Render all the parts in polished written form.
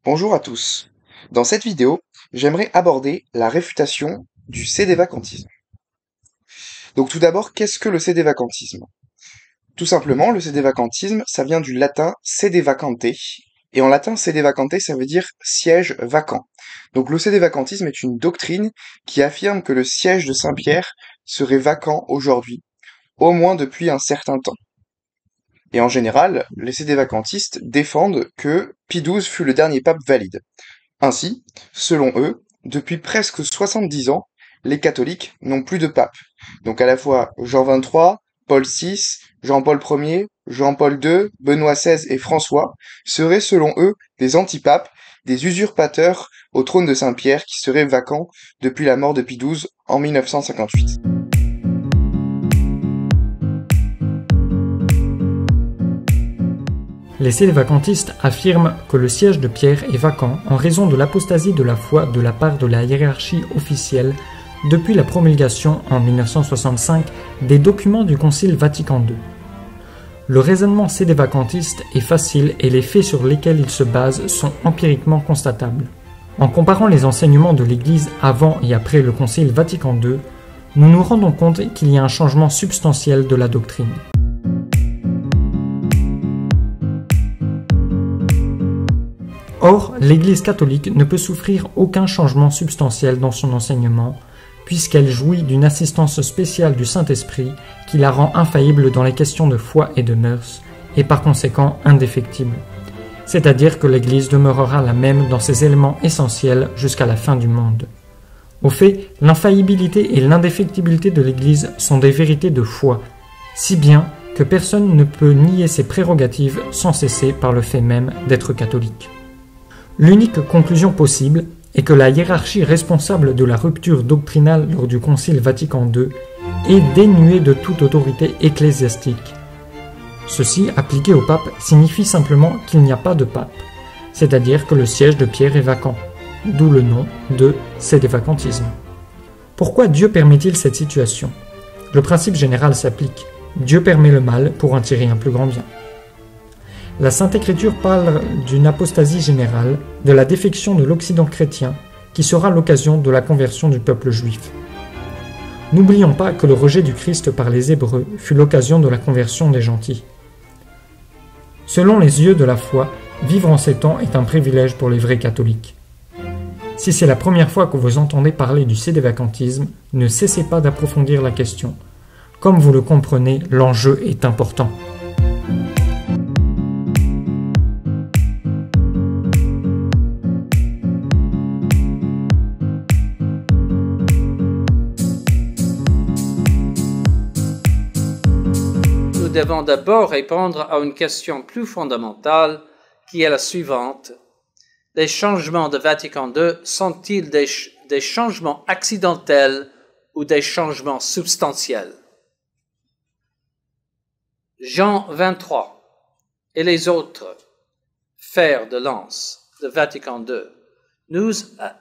Bonjour à tous. Dans cette vidéo, j'aimerais aborder la réfutation du sédévacantisme. Donc tout d'abord, qu'est-ce que le sédévacantisme? Tout simplement, le sédévacantisme, ça vient du latin sede vacante, et en latin sede vacante, ça veut dire siège vacant. Donc le sédévacantisme est une doctrine qui affirme que le siège de Saint-Pierre serait vacant aujourd'hui, au moins depuis un certain temps. Et en général, les sédévacantistes défendent que Pie XII fut le dernier pape valide. Ainsi, selon eux, depuis presque 70 ans, les catholiques n'ont plus de pape. Donc à la fois Jean XXIII, Paul VI, Jean-Paul Ier, Jean-Paul II, Benoît XVI et François seraient selon eux des antipapes, des usurpateurs au trône de Saint-Pierre qui seraient vacants depuis la mort de Pie XII en 1958. Les sédévacantistes affirment que le siège de Pierre est vacant en raison de l'apostasie de la foi de la part de la hiérarchie officielle depuis la promulgation en 1965 des documents du Concile Vatican II. Le raisonnement sédévacantiste est facile et les faits sur lesquels il se base sont empiriquement constatables. En comparant les enseignements de l'Église avant et après le Concile Vatican II, nous nous rendons compte qu'il y a un changement substantiel de la doctrine. Or, l'Église catholique ne peut souffrir aucun changement substantiel dans son enseignement, puisqu'elle jouit d'une assistance spéciale du Saint-Esprit qui la rend infaillible dans les questions de foi et de mœurs, et par conséquent indéfectible. C'est-à-dire que l'Église demeurera la même dans ses éléments essentiels jusqu'à la fin du monde. Au fait, l'infaillibilité et l'indéfectibilité de l'Église sont des vérités de foi, si bien que personne ne peut nier ses prérogatives sans cesser par le fait même d'être catholique. L'unique conclusion possible est que la hiérarchie responsable de la rupture doctrinale lors du Concile Vatican II est dénuée de toute autorité ecclésiastique. Ceci, appliqué au pape, signifie simplement qu'il n'y a pas de pape, c'est-à-dire que le siège de Pierre est vacant, d'où le nom de sédévacantisme. Pourquoi Dieu permet-il cette situation? Le principe général s'applique. Dieu permet le mal pour en tirer un plus grand bien. La Sainte Écriture parle d'une apostasie générale, de la défection de l'Occident chrétien, qui sera l'occasion de la conversion du peuple juif. N'oublions pas que le rejet du Christ par les Hébreux fut l'occasion de la conversion des gentils. Selon les yeux de la foi, vivre en ces temps est un privilège pour les vrais catholiques. Si c'est la première fois que vous entendez parler du sédévacantisme, ne cessez pas d'approfondir la question. Comme vous le comprenez, l'enjeu est important. Nous devons d'abord répondre à une question plus fondamentale qui est la suivante. Les changements de Vatican II sont-ils des changements accidentels ou des changements substantiels? Jean XXIII et les autres fers de lance de Vatican II nous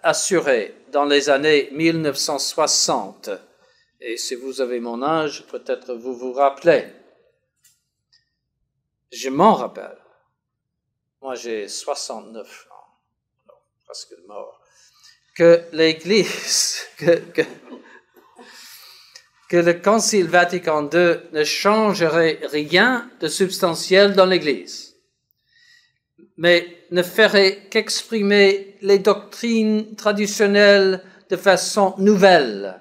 assuraient dans les années 1960, et si vous avez mon âge, peut-être vous vous rappelez, je m'en rappelle, moi j'ai 69 ans, non, presque mort, que l'Église, que le Concile Vatican II ne changerait rien de substantiel dans l'Église, mais ne ferait qu'exprimer les doctrines traditionnelles de façon nouvelle,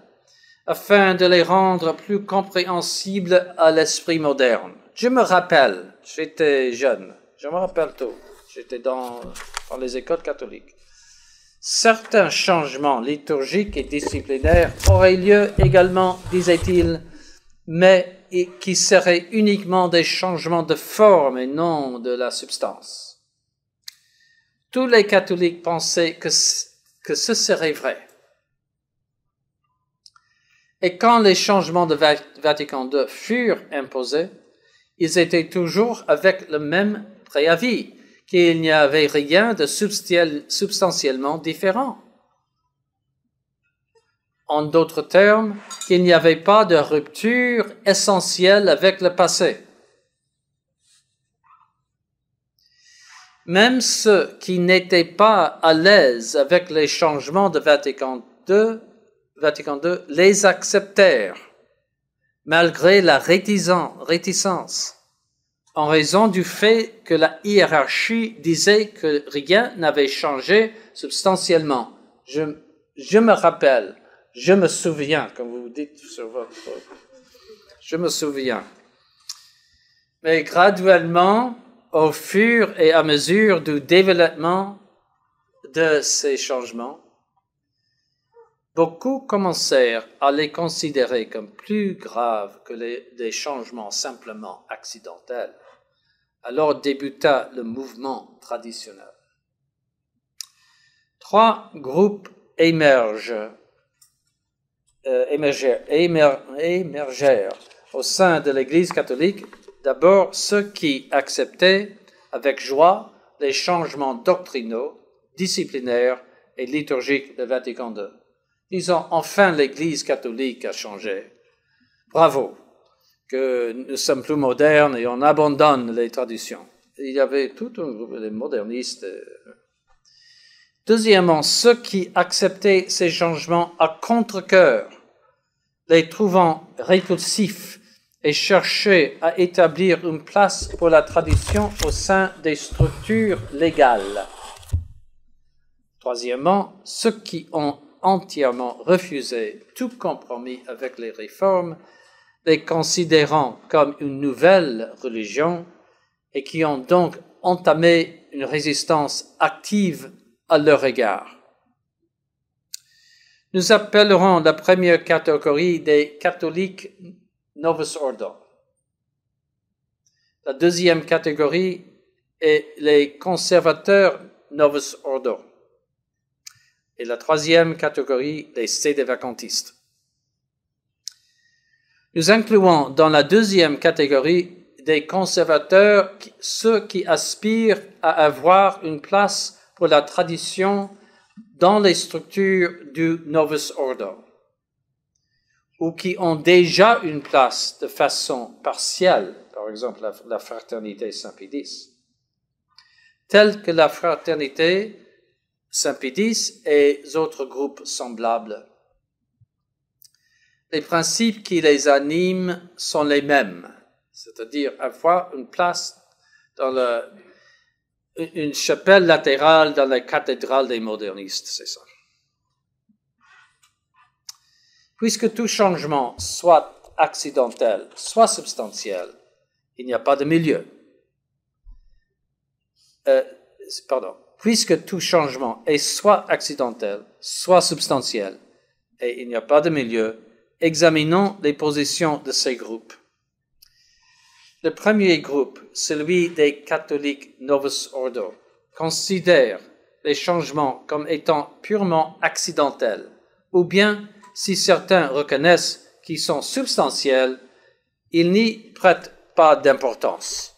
afin de les rendre plus compréhensibles à l'esprit moderne. Je me rappelle, j'étais jeune, je me rappelle tout, j'étais dans les écoles catholiques. Certains changements liturgiques et disciplinaires auraient lieu également, disait-il, mais qui seraient uniquement des changements de forme et non de la substance. Tous les catholiques pensaient que ce serait vrai. Et quand les changements de Vatican II furent imposés, ils étaient toujours avec le même préavis, qu'il n'y avait rien de substantiellement différent. En d'autres termes, qu'il n'y avait pas de rupture essentielle avec le passé. Même ceux qui n'étaient pas à l'aise avec les changements de Vatican II les acceptèrent, malgré la réticence, en raison du fait que la hiérarchie disait que rien n'avait changé substantiellement. Je me rappelle, je me souviens, comme vous dites sur votre... Je me souviens. Mais graduellement, au fur et à mesure du développement de ces changements, beaucoup commencèrent à les considérer comme plus graves que des changements simplement accidentels. Alors débuta le mouvement traditionnel. 3 groupes émergèrent au sein de l'Église catholique. D'abord, ceux qui acceptaient avec joie les changements doctrinaux, disciplinaires et liturgiques de Vatican II. Disons, enfin l'Église catholique a changé. Bravo, que nous sommes plus modernes et on abandonne les traditions. Il y avait tout un groupe de modernistes. Deuxièmement, ceux qui acceptaient ces changements à contre-cœur, les trouvant répulsifs et cherchaient à établir une place pour la tradition au sein des structures légales. Troisièmement, ceux qui ont entièrement refusé tout compromis avec les réformes, les considérant comme une nouvelle religion et qui ont donc entamé une résistance active à leur égard. Nous appellerons la première catégorie des catholiques Novus Ordo. La deuxième catégorie est les conservateurs Novus Ordo. Et la troisième catégorie, les sédévacantistes. Nous incluons dans la deuxième catégorie des conservateurs ceux qui aspirent à avoir une place pour la tradition dans les structures du Novus Ordo, ou qui ont déjà une place de façon partielle, par exemple la fraternité Saint-Pédis, telle que la fraternité Saint-Pédis et autres groupes semblables. Les principes qui les animent sont les mêmes, c'est-à-dire avoir une place dans une chapelle latérale dans la cathédrale des modernistes, c'est ça. Puisque tout changement, soit accidentel, soit substantiel, il n'y a pas de milieu. Puisque tout changement est soit accidentel, soit substantiel, et il n'y a pas de milieu, examinons les positions de ces groupes. Le premier groupe, celui des catholiques Novus Ordo, considère les changements comme étant purement accidentels, ou bien, si certains reconnaissent qu'ils sont substantiels, ils n'y prêtent pas d'importance.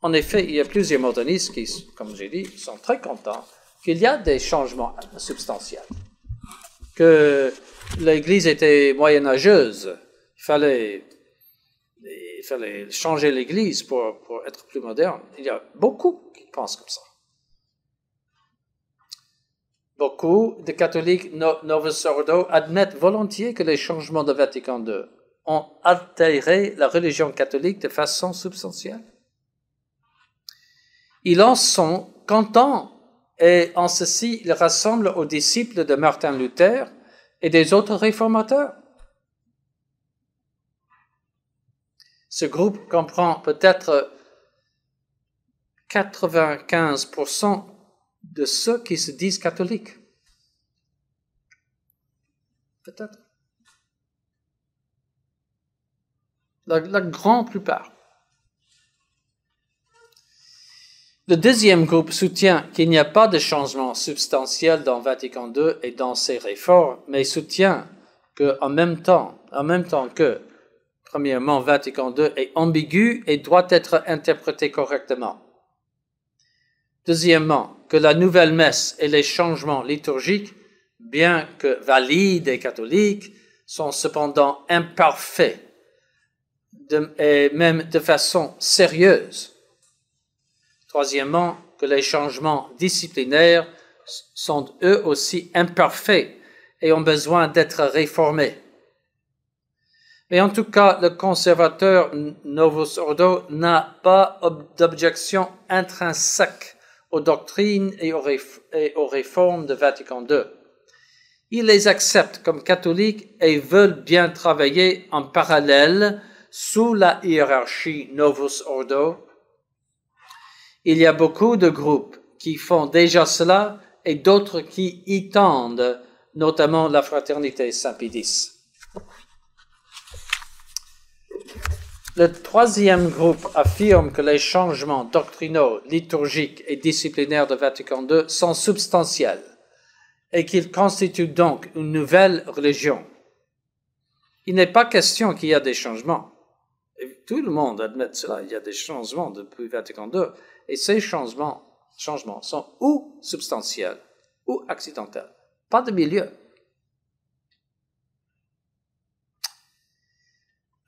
En effet, il y a plusieurs modernistes qui, comme j'ai dit, sont très contents qu'il y a des changements substantiels, que l'Église était moyenâgeuse, il fallait changer l'Église pour être plus moderne. Il y a beaucoup qui pensent comme ça. Beaucoup de catholiques Novus Ordo admettent volontiers que les changements de Vatican II ont altéré la religion catholique de façon substantielle. Ils en sont contents et en ceci ils rassemblent aux disciples de Martin Luther et des autres réformateurs. Ce groupe comprend peut-être 95% de ceux qui se disent catholiques. Peut-être. La grande plupart. Le deuxième groupe soutient qu'il n'y a pas de changement substantiel dans Vatican II et dans ses réformes, mais soutient qu'en même temps que, premièrement, Vatican II est ambigu et doit être interprété correctement. Deuxièmement, que la nouvelle messe et les changements liturgiques, bien que valides et catholiques, sont cependant imparfaits, et même de façon sérieuse. Troisièmement, que les changements disciplinaires sont eux aussi imparfaits et ont besoin d'être réformés. Mais en tout cas, le conservateur Novus Ordo n'a pas d'objection intrinsèque aux doctrines et aux réformes de Vatican II. Il les accepte comme catholiques et veulent bien travailler en parallèle sous la hiérarchie Novus Ordo. Il y a beaucoup de groupes qui font déjà cela et d'autres qui y tendent, notamment la Fraternité Saint-Pédis. Le troisième groupe affirme que les changements doctrinaux, liturgiques et disciplinaires de Vatican II sont substantiels et qu'ils constituent donc une nouvelle religion. Il n'est pas question qu'il y a des changements. Et tout le monde admet cela, il y a des changements depuis Vatican II, et ces changements sont ou substantiels ou accidentels, pas de milieu.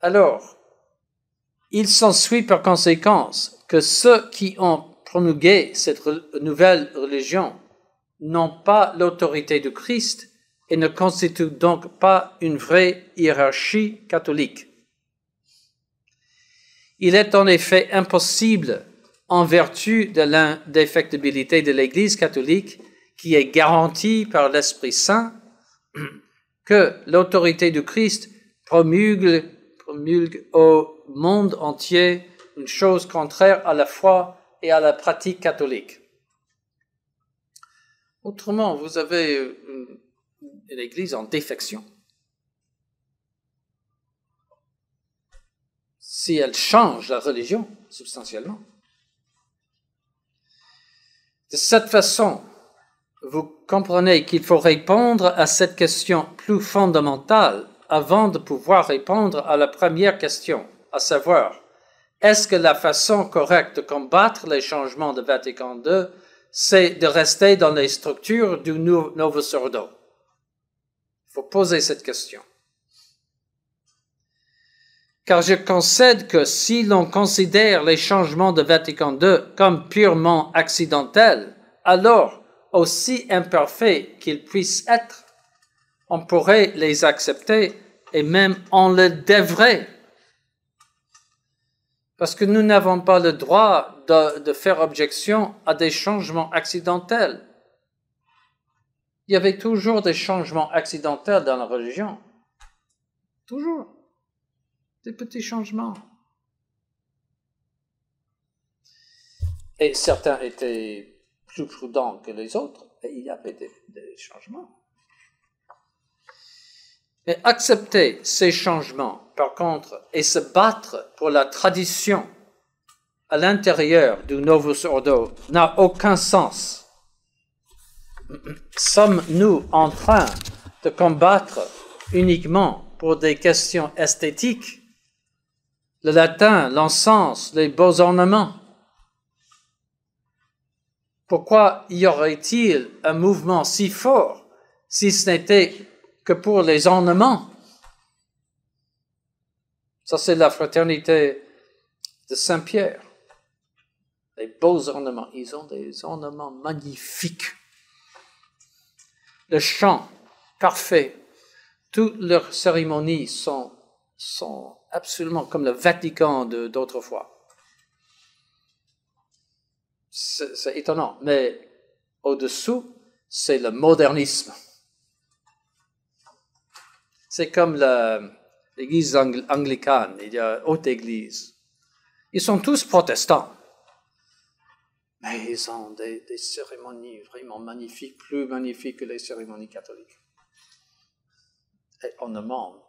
Alors, il s'ensuit par conséquence que ceux qui ont promulgué cette nouvelle religion n'ont pas l'autorité du Christ et ne constituent donc pas une vraie hiérarchie catholique. Il est en effet impossible, en vertu de l'indéfectibilité de l'Église catholique, qui est garantie par l'Esprit Saint, que l'autorité du Christ promulgue au monde entier une chose contraire à la foi et à la pratique catholique. Autrement, vous avez une Église en défection. Si elle change la religion substantiellement. De cette façon, vous comprenez qu'il faut répondre à cette question plus fondamentale avant de pouvoir répondre à la première question, à savoir, est-ce que la façon correcte de combattre les changements de Vatican II, c'est de rester dans les structures du Novus Ordo? Il faut poser cette question. Car je concède que si l'on considère les changements de Vatican II comme purement accidentels, alors, aussi imparfaits qu'ils puissent être, on pourrait les accepter et même on le devrait. Parce que nous n'avons pas le droit de faire objection à des changements accidentels. Il y avait toujours des changements accidentels dans la religion. Toujours. Des petits changements. Et certains étaient plus prudents que les autres, et il y avait des changements. Mais accepter ces changements, par contre, et se battre pour la tradition à l'intérieur du Novus Ordo n'a aucun sens. Sommes-nous en train de combattre uniquement pour des questions esthétiques? Le latin, l'encens, les beaux ornements. Pourquoi y aurait-il un mouvement si fort si ce n'était que pour les ornements? Ça, c'est la fraternité de Saint-Pierre. Les beaux ornements. Ils ont des ornements magnifiques. Le chant, parfait. Toutes leurs cérémonies sont absolument comme le Vatican d'autrefois. C'est étonnant, mais au-dessous, c'est le modernisme. C'est comme l'église anglicane, il y a haute église. Ils sont tous protestants, mais ils ont des cérémonies vraiment magnifiques, plus magnifiques que les cérémonies catholiques. Et ornements.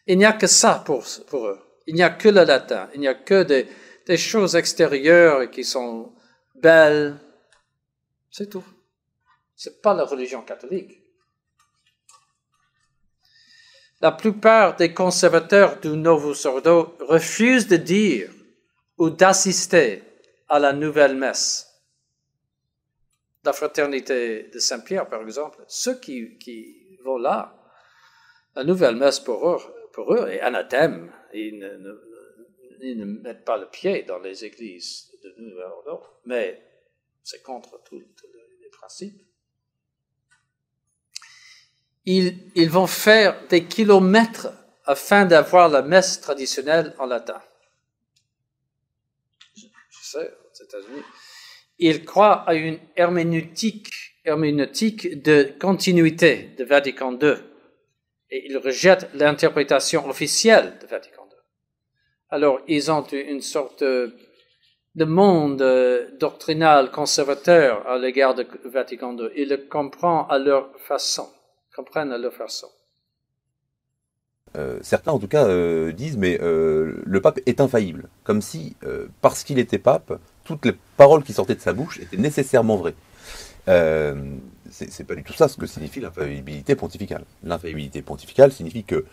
Il n'y a que ça pour eux. Il n'y a que le latin. Il n'y a que des choses extérieures qui sont belles. C'est tout. C'est pas la religion catholique. La plupart des conservateurs du Novus Ordo refusent de dire ou d'assister à la nouvelle messe. La fraternité de Saint-Pierre, par exemple, ceux qui vont là, la nouvelle messe pour eux est anathème. Ils ne mettent pas le pied dans les églises de nouvel ordre, mais c'est contre tous les principes. Ils vont faire des kilomètres afin d'avoir la messe traditionnelle en latin. Je sais, aux États-Unis. Ils croient à une herméneutique de continuité de Vatican II et ils rejettent l'interprétation officielle de Vatican II. Alors, ils ont une sorte de monde doctrinal conservateur à l'égard de Vatican II. Ils le comprennent à leur façon. Certains, en tout cas, disent, mais le pape est infaillible. Comme si, parce qu'il était pape, toutes les paroles qui sortaient de sa bouche étaient nécessairement vraies. C'est pas du tout ça ce que signifie l'infaillibilité pontificale. L'infaillibilité pontificale signifie que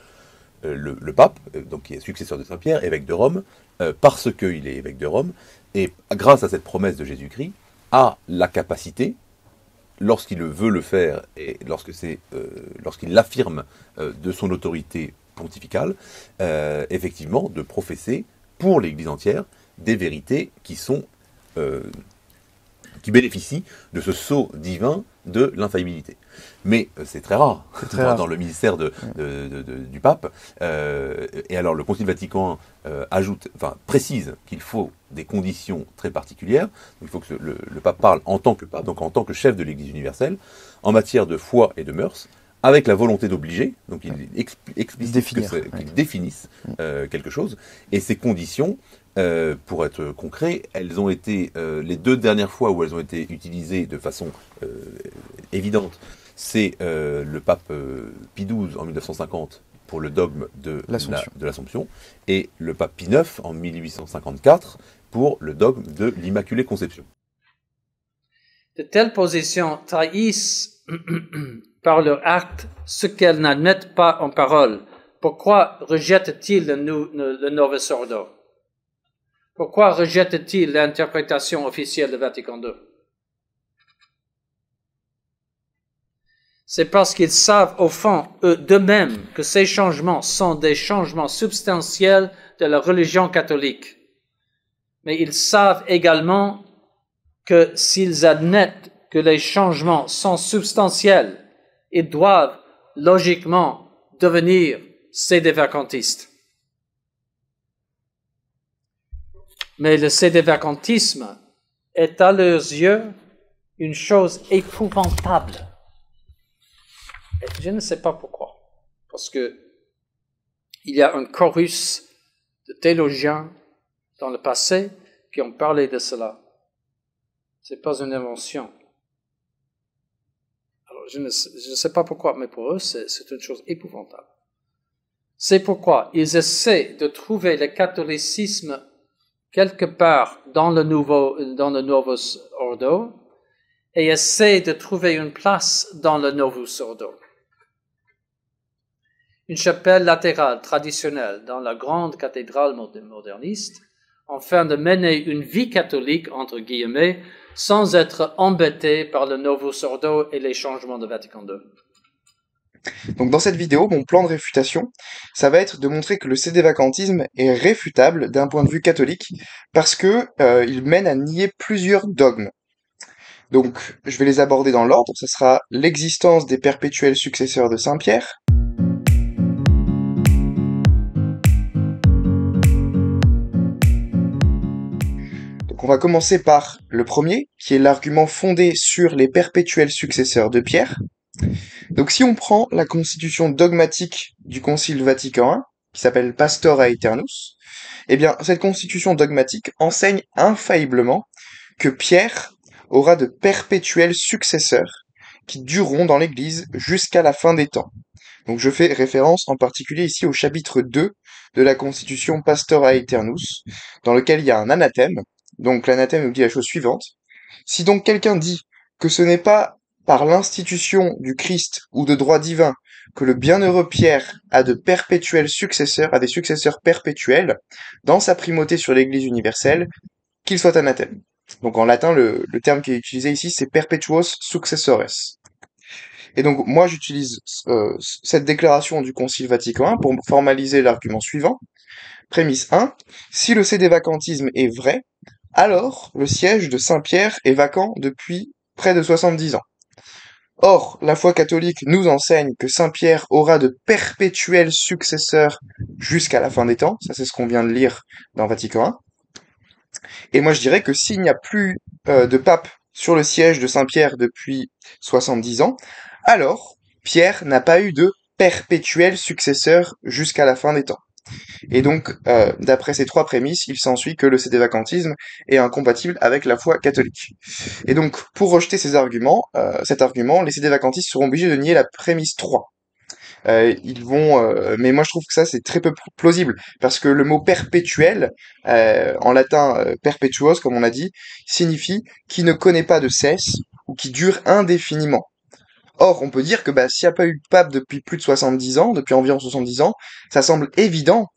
le pape, donc qui est successeur de Saint-Pierre, évêque de Rome, parce qu'il est évêque de Rome, et grâce à cette promesse de Jésus-Christ, a la capacité, lorsqu'il veut le faire et lorsqu'il l'affirme de son autorité pontificale, effectivement, de professer pour l'Église entière des vérités qui bénéficient de ce sceau divin de l'infaillibilité. Mais c'est très rare, dans le ministère du pape. Et alors le Concile Vatican précise qu'il faut des conditions très particulières. Il faut que le pape parle en tant que pape, donc en tant que chef de l'Église universelle, en matière de foi et de mœurs, avec la volonté d'obliger. Donc il explicite qu'il définisse quelque chose. Et ces conditions, pour être concret, elles ont été, les 2 dernières fois où elles ont été utilisées de façon évidente, c'est le pape Pie XII en 1950 pour le dogme de l'Assomption, et le pape Pie IX en 1854 pour le dogme de l'Immaculée Conception. De telles positions trahissent par leur acte ce qu'elles n'admettent pas en parole. Pourquoi rejette-t-il le Novus Ordo? Pourquoi rejette-t-il l'interprétation officielle de Vatican II? C'est parce qu'ils savent au fond, eux, d'eux-mêmes, que ces changements sont des changements substantiels de la religion catholique. Mais ils savent également que s'ils admettent que les changements sont substantiels, ils doivent logiquement devenir sédévacantistes. Mais le sédévacantisme est à leurs yeux une chose épouvantable. Et je ne sais pas pourquoi. Parce que il y a un chorus de théologiens dans le passé qui ont parlé de cela. C'est pas une invention. Alors, je ne sais pas pourquoi, mais pour eux, c'est une chose épouvantable. C'est pourquoi ils essaient de trouver le catholicisme quelque part dans le Novus Ordo et essaient de trouver une place dans le Novus Ordo. Une chapelle latérale traditionnelle dans la grande cathédrale moderniste, afin de mener une vie catholique, entre guillemets, sans être embêté par le Novus Ordo et les changements de Vatican II. Donc dans cette vidéo, mon plan de réfutation, ça va être de montrer que le sédévacantisme est réfutable d'un point de vue catholique, parce que il mène à nier plusieurs dogmes. Donc je vais les aborder dans l'ordre, ça sera l'existence des perpétuels successeurs de Saint-Pierre, on va commencer par le premier, qui est l'argument fondé sur les perpétuels successeurs de Pierre. Donc si on prend la constitution dogmatique du Concile Vatican I, qui s'appelle Pastora Aeternus, eh bien cette constitution dogmatique enseigne infailliblement que Pierre aura de perpétuels successeurs qui dureront dans l'Église jusqu'à la fin des temps. Donc je fais référence en particulier ici au chapitre 2 de la constitution Pastora Aeternus, dans lequel il y a un anathème. Donc l'anathème nous dit la chose suivante. Si donc quelqu'un dit que ce n'est pas par l'institution du Christ ou de droit divin que le bienheureux Pierre a de perpétuels successeurs, a des successeurs perpétuels, dans sa primauté sur l'Église universelle, qu'il soit anathème. Donc en latin, le terme qui est utilisé ici, c'est perpetuos successores. Et donc moi j'utilise cette déclaration du Concile Vatican I pour formaliser l'argument suivant. Prémisse 1. Si le sédévacantisme est vrai, alors le siège de Saint-Pierre est vacant depuis près de 70 ans. Or, la foi catholique nous enseigne que Saint-Pierre aura de perpétuels successeurs jusqu'à la fin des temps, ça c'est ce qu'on vient de lire dans Vatican I. Et moi je dirais que s'il n'y a plus de pape sur le siège de Saint-Pierre depuis 70 ans, alors Pierre n'a pas eu de perpétuel successeur jusqu'à la fin des temps. Et donc, d'après ces trois prémices, il s'ensuit que le sédévacantisme est incompatible avec la foi catholique. Et donc, pour rejeter cet argument, les sédévacantistes seront obligés de nier la prémisse 3. Mais moi je trouve que ça c'est très peu plausible, parce que le mot perpétuel, en latin perpetuos comme on a dit, signifie qui ne connaît pas de cesse ou qui dure indéfiniment. Or, on peut dire que s'il n'y a pas eu de pape depuis plus de 70 ans, depuis environ 70 ans, ça semble évident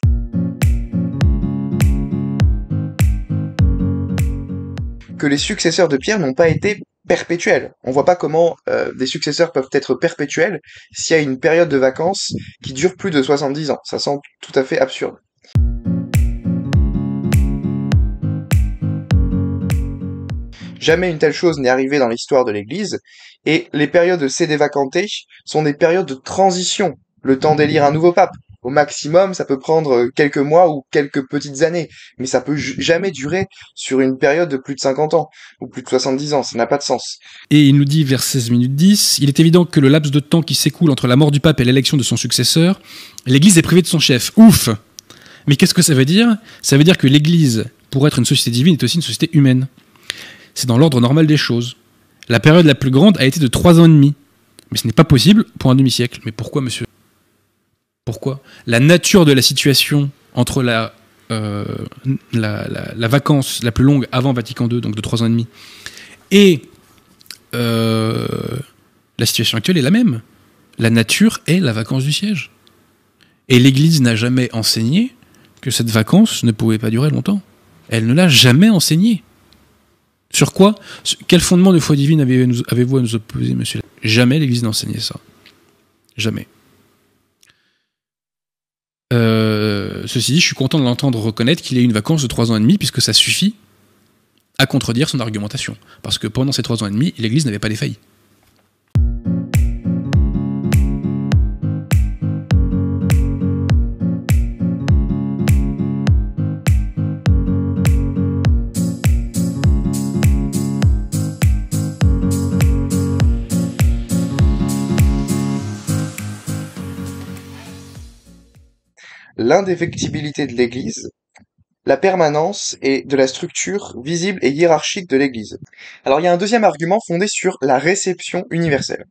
que les successeurs de Pierre n'ont pas été perpétuels. On voit pas comment des successeurs peuvent être perpétuels s'il y a une période de vacances qui dure plus de 70 ans. Ça semble tout à fait absurde. Jamais une telle chose n'est arrivée dans l'histoire de l'Église, et les périodes de sédévacanté sont des périodes de transition, le temps d'élire un nouveau pape. Au maximum, ça peut prendre quelques mois ou quelques petites années, mais ça peut jamais durer sur une période de plus de 50 ans, ou plus de 70 ans, ça n'a pas de sens. Et il nous dit, vers 16 minutes 10, il est évident que le laps de temps qui s'écoule entre la mort du pape et l'élection de son successeur, l'Église est privée de son chef. Ouf! Mais qu'est-ce que ça veut dire? Ça veut dire que l'Église, pour être une société divine, est aussi une société humaine. C'est dans l'ordre normal des choses. La période la plus grande a été de 3 ans et demi. Mais ce n'est pas possible pour un demi-siècle. Mais pourquoi, monsieur? Pourquoi? La nature de la situation entre la vacance la plus longue avant Vatican II, donc de 3 ans et demi, et la situation actuelle est la même. La nature est la vacance du siège. Et l'Église n'a jamais enseigné que cette vacance ne pouvait pas durer longtemps. Elle ne l'a jamais enseigné. Sur quoi? Quel fondement de foi divine avez-vous à nous opposer, monsieur? Jamais l'Église n'a enseigné ça. Jamais. Ceci dit, je suis content de l'entendre reconnaître qu'il ait une vacance de 3 ans et demi, puisque ça suffit à contredire son argumentation. Parce que pendant ces 3 ans et demi, l'Église n'avait pas défailli. L'indéfectibilité de l'Église, la permanence et de la structure visible et hiérarchique de l'Église. Alors il y a un deuxième argument fondé sur la réception universelle.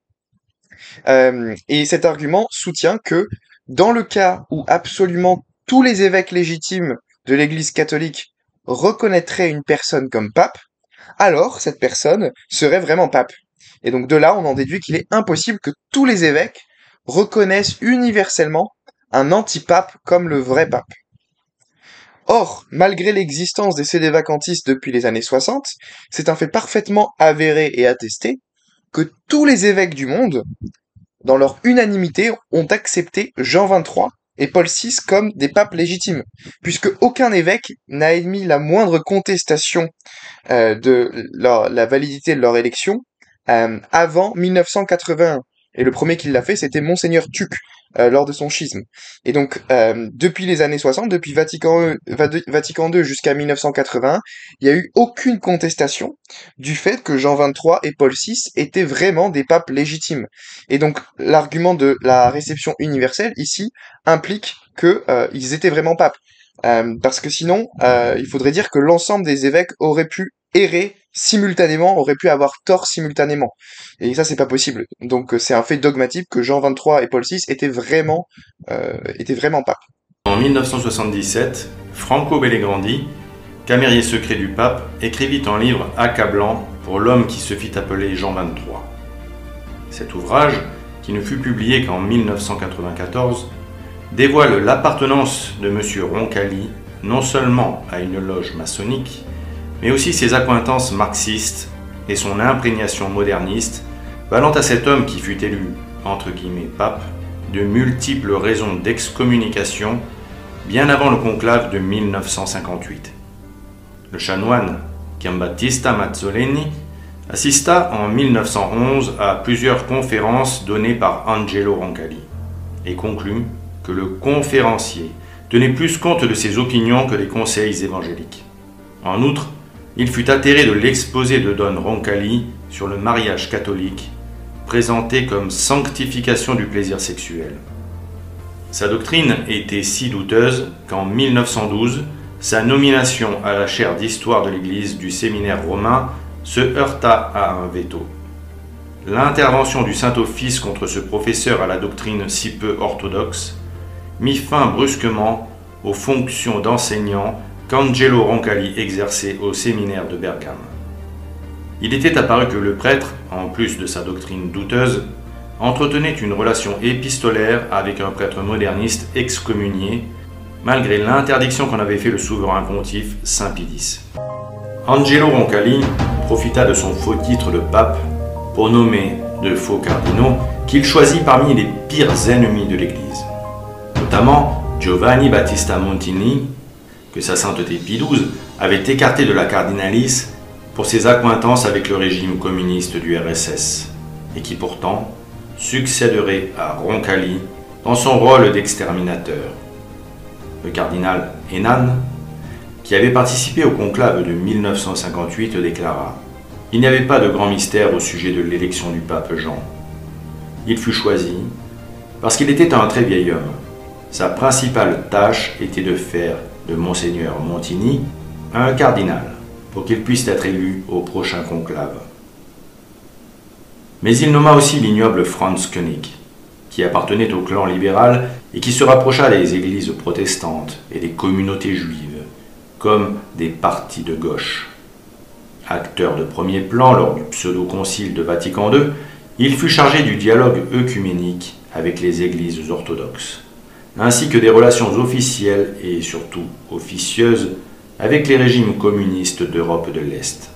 Et cet argument soutient que dans le cas où absolument tous les évêques légitimes de l'Église catholique reconnaîtraient une personne comme pape, alors cette personne serait vraiment pape. Et donc de là, on en déduit qu'il est impossible que tous les évêques reconnaissent universellement un antipape comme le vrai pape. Or, malgré l'existence des sédévacantistes depuis les années 60, c'est un fait parfaitement avéré et attesté que tous les évêques du monde, dans leur unanimité, ont accepté Jean XXIII et Paul VI comme des papes légitimes, puisque aucun évêque n'a émis la moindre contestation de la validité de leur élection avant 1981. Et le premier qui l'a fait, c'était Monseigneur Tuc, lors de son schisme. Et donc, depuis les années 60, depuis Vatican II jusqu'à 1981, il n'y a eu aucune contestation du fait que Jean XXIII et Paul VI étaient vraiment des papes légitimes. Et donc, l'argument de la réception universelle, ici, implique que ils étaient vraiment papes. Parce que sinon, il faudrait dire que l'ensemble des évêques auraient pu errer simultanément, auraient pu avoir tort simultanément. Et ça, c'est pas possible. Donc, c'est un fait dogmatique que Jean XXIII et Paul VI étaient vraiment papes. En 1977, Franco Bellegrandi, camérier secret du pape, écrivit un livre accablant pour l'homme qui se fit appeler Jean XXIII. Cet ouvrage, qui ne fut publié qu'en 1994, dévoile l'appartenance de M. Roncalli non seulement à une loge maçonnique, mais aussi ses accointances marxistes et son imprégnation moderniste, valant à cet homme qui fut élu, entre guillemets, pape, de multiples raisons d'excommunication bien avant le conclave de 1958. Le chanoine Giambattista Mazzoleni, assista en 1911 à plusieurs conférences données par Angelo Roncalli et conclut que le conférencier tenait plus compte de ses opinions que des conseils évangéliques. En outre, il fut atterré de l'exposé de Don Roncalli sur le mariage catholique, présenté comme sanctification du plaisir sexuel. Sa doctrine était si douteuse qu'en 1912, sa nomination à la chaire d'histoire de l'Église du séminaire romain se heurta à un veto. L'intervention du Saint-Office contre ce professeur à la doctrine si peu orthodoxe mit fin brusquement aux fonctions d'enseignant qu'Angelo Roncalli exerçait au séminaire de Bergame. Il était apparu que le prêtre, en plus de sa doctrine douteuse, entretenait une relation épistolaire avec un prêtre moderniste excommunié, malgré l'interdiction qu'en avait fait le souverain pontife Saint Pie X. Angelo Roncalli profita de son faux titre de pape pour nommer de faux cardinaux qu'il choisit parmi les pires ennemis de l'Église, notamment Giovanni Battista Montini, que sa sainteté Pie XII avait écarté de la cardinalice pour ses accointances avec le régime communiste du RSS, et qui pourtant succéderait à Roncalli dans son rôle d'exterminateur. Le cardinal Hénan, qui avait participé au conclave de 1958, déclara « Il n'y avait pas de grand mystère au sujet de l'élection du pape Jean. Il fut choisi parce qu'il était un très vieil homme. Sa principale tâche était de faire de Monseigneur Montini un cardinal, pour qu'il puisse être élu au prochain conclave. » Mais il nomma aussi l'ignoble Franz Koenig, qui appartenait au clan libéral et qui se rapprocha des églises protestantes et des communautés juives, comme des partis de gauche. Acteur de premier plan lors du pseudo-concile de Vatican II, il fut chargé du dialogue œcuménique avec les églises orthodoxes, ainsi que des relations officielles et surtout officieuses avec les régimes communistes d'Europe de l'Est.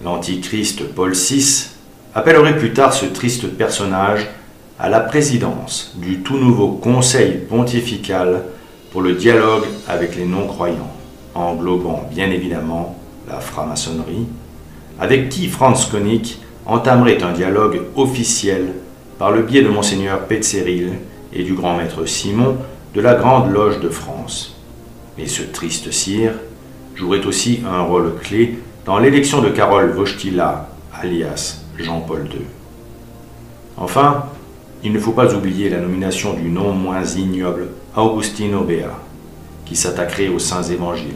L'antichrist Paul VI appellerait plus tard ce triste personnage à la présidence du tout nouveau Conseil pontifical pour le dialogue avec les non-croyants, englobant bien évidemment la franc-maçonnerie, avec qui Franz Koenig entamerait un dialogue officiel par le biais de Monseigneur Petzeril et du grand maître Simon de la Grande Loge de France. Et ce triste sire jouerait aussi un rôle clé dans l'élection de Karol Wojtyła, alias Jean-Paul II. Enfin, il ne faut pas oublier la nomination du non moins ignoble Augustino Bea, qui s'attaquerait aux saints évangiles,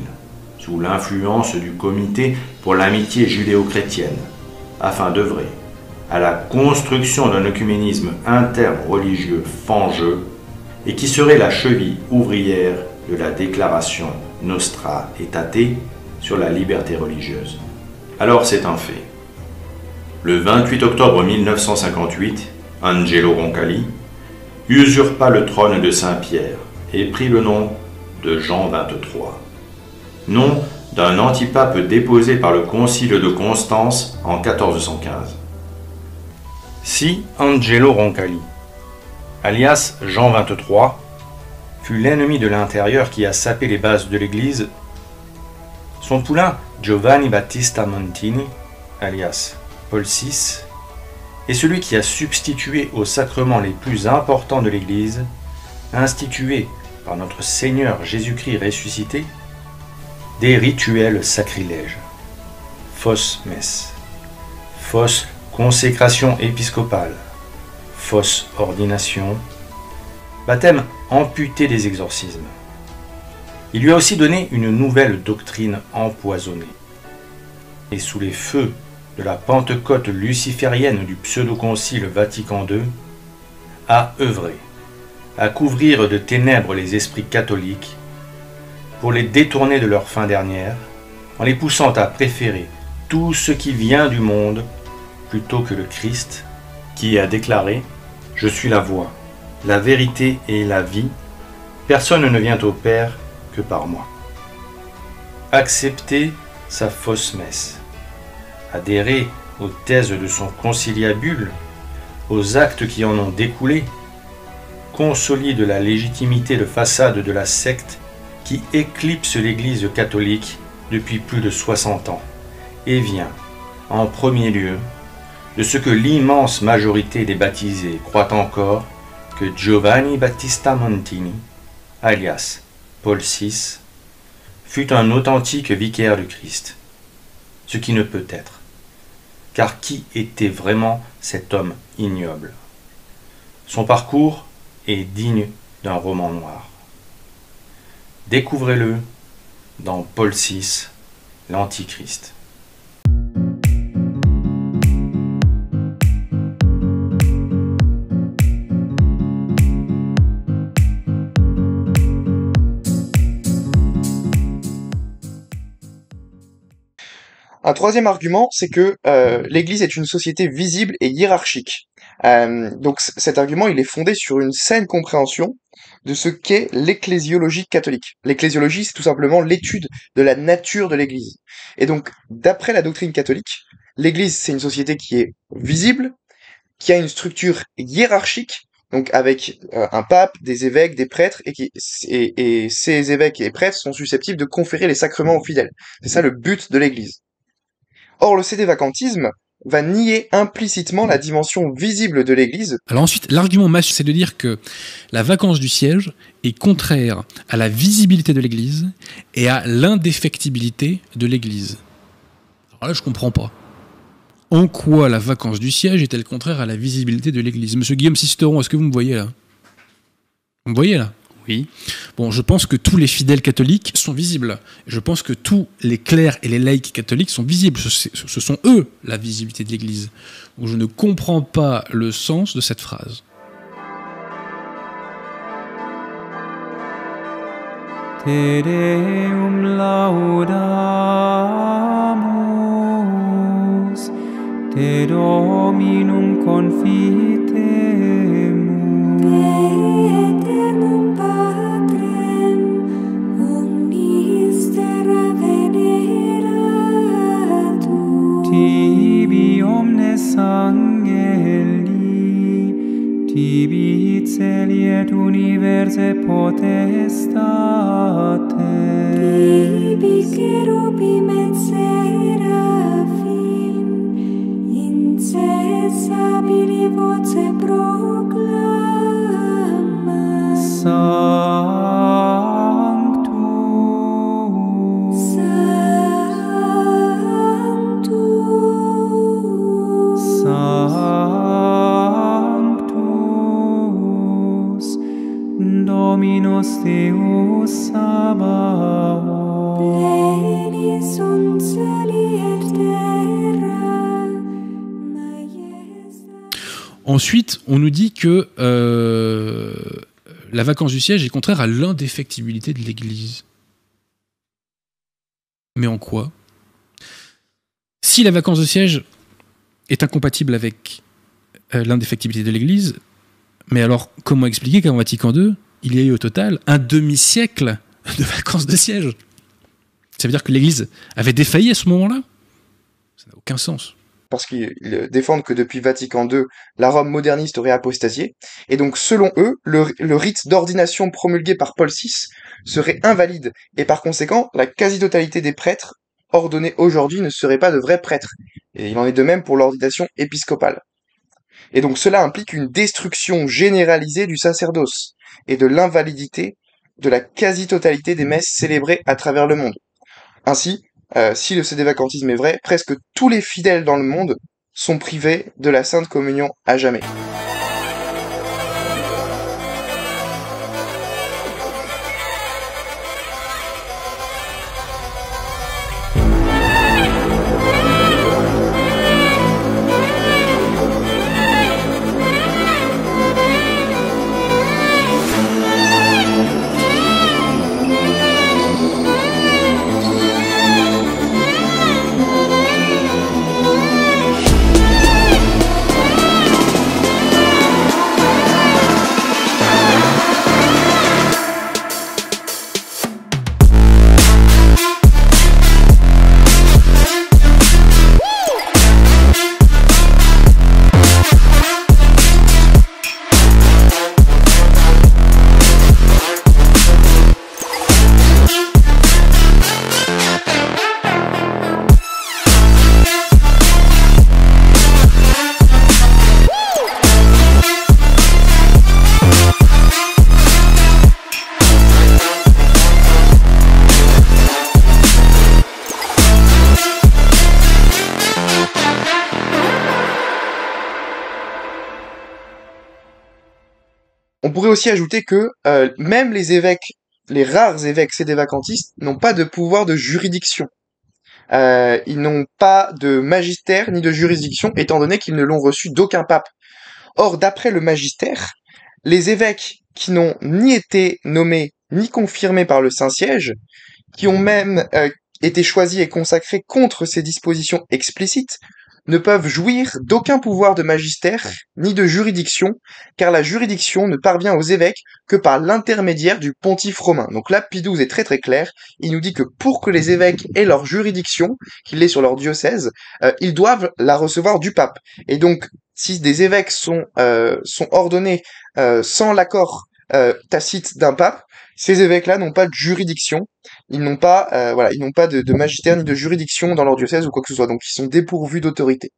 sous l'influence du Comité pour l'amitié judéo-chrétienne, afin d'œuvrer à la construction d'un œcuménisme interreligieux fangeux et qui serait la cheville ouvrière de la déclaration Nostra Aetate sur la liberté religieuse. Alors c'est un fait. Le 28 octobre 1958, Angelo Roncalli usurpa le trône de Saint-Pierre et prit le nom de Jean XXIII, nom d'un antipape déposé par le concile de Constance en 1415. Si Angelo Roncalli, alias Jean XXIII, fut l'ennemi de l'intérieur qui a sapé les bases de l'Église, son poulain Giovanni Battista Montini, alias Paul VI, est celui qui a substitué aux sacrements les plus importants de l'Église, institués par notre Seigneur Jésus-Christ ressuscité, des rituels sacrilèges. Fausse messe, fausse consécration épiscopale, fausse ordination, baptême amputé des exorcismes. Il lui a aussi donné une nouvelle doctrine empoisonnée. Et sous les feux de la Pentecôte luciférienne du pseudo-concile Vatican II, a œuvré à couvrir de ténèbres les esprits catholiques pour les détourner de leur fin dernière, en les poussant à préférer tout ce qui vient du monde plutôt que le Christ, qui a déclaré « Je suis la voie, la vérité et la vie, personne ne vient au Père que par moi ». Accepter sa fausse messe, adhérer aux thèses de son conciliabule, aux actes qui en ont découlé, consolide la légitimité de façade de la secte qui éclipse l'Église catholique depuis plus de 60 ans. et vient, en premier lieu, de ce que l'immense majorité des baptisés croient encore, que Giovanni Battista Montini, alias Paul VI, fut un authentique vicaire du Christ, ce qui ne peut être, car qui était vraiment cet homme ignoble? Son parcours est digne d'un roman noir. Découvrez-le dans Paul VI, l'Antichrist. Un troisième argument, c'est que l'Église est une société visible et hiérarchique. Donc cet argument, il est fondé sur une saine compréhension de ce qu'est l'ecclésiologie catholique. L'ecclésiologie, c'est tout simplement l'étude de la nature de l'Église. Et donc, d'après la doctrine catholique, l'Église, c'est une société qui est visible, qui a une structure hiérarchique, donc avec un pape, des évêques, des prêtres, et ces évêques et prêtres sont susceptibles de conférer les sacrements aux fidèles. C'est ça le but de l'Église. Or, le sédévacantisme va nier implicitement la dimension visible de l'Église. Alors ensuite, l'argument massif, c'est de dire que la vacance du siège est contraire à la visibilité de l'Église et à l'indéfectibilité de l'Église. Alors là, je comprends pas. En quoi la vacance du siège est-elle contraire à la visibilité de l'Église? Monsieur Guillaume Sisteron, est-ce que vous me voyez là? Vous me voyez là? Oui. Bon, je pense que tous les fidèles catholiques sont visibles. Je pense que tous les clercs et les laïcs catholiques sont visibles. Ce sont eux la visibilité de l'Église. Donc je ne comprends pas le sens de cette phrase. Te Deum laudamus, Te Dominum confitemus, Te eternum Patrem, omnis terra veneratur, Tibi omnes angeli, Tibi celi et universe potestates, Tibi cherubim et seraphim, incessabili voce proclama, Sanctus, Sanctus, Sanctus, Dominus Deus Sabaoth, pleni sunt celi et terra, majestat. Ensuite, on nous dit que la vacance du siège est contraire à l'indéfectibilité de l'Église. Mais en quoi? Si la vacance de siège est incompatible avec l'indéfectibilité de l'Église, mais alors comment expliquer qu'en Vatican II, il y a eu au total un demi-siècle de vacances de siège? Ça veut dire que l'Église avait défailli à ce moment-là? Ça n'a aucun sens. Parce qu'ils défendent que depuis Vatican II, la Rome moderniste aurait apostasié, et donc selon eux, le rite d'ordination promulgué par Paul VI serait invalide, et par conséquent, la quasi-totalité des prêtres ordonnés aujourd'hui ne seraient pas de vrais prêtres. Et il en est de même pour l'ordination épiscopale. Et donc cela implique une destruction généralisée du sacerdoce, et de l'invalidité de la quasi-totalité des messes célébrées à travers le monde. Ainsi, si le sédévacantisme est vrai, presque tous les fidèles dans le monde sont privés de la Sainte Communion à jamais. On pourrait aussi ajouter que même les évêques, les rares évêques sédévacantistes, n'ont pas de pouvoir de juridiction. Ils n'ont pas de magistère ni de juridiction, étant donné qu'ils ne l'ont reçu d'aucun pape. Or, d'après le magistère, les évêques qui n'ont ni été nommés ni confirmés par le Saint-Siège, qui ont même été choisis et consacrés contre ces dispositions explicites, ne peuvent jouir d'aucun pouvoir de magistère ni de juridiction, car la juridiction ne parvient aux évêques que par l'intermédiaire du pontife romain. Donc là, Pie XII est très très clair, il nous dit que pour que les évêques aient leur juridiction, qu'il l'ait sur leur diocèse, ils doivent la recevoir du pape. Et donc, si des évêques sont ordonnés sans l'accord tacite d'un pape, ces évêques-là n'ont pas de juridiction, ils n'ont pas, ils n'ont pas de magistère ni de juridiction dans leur diocèse ou quoi que ce soit, donc ils sont dépourvus d'autorité.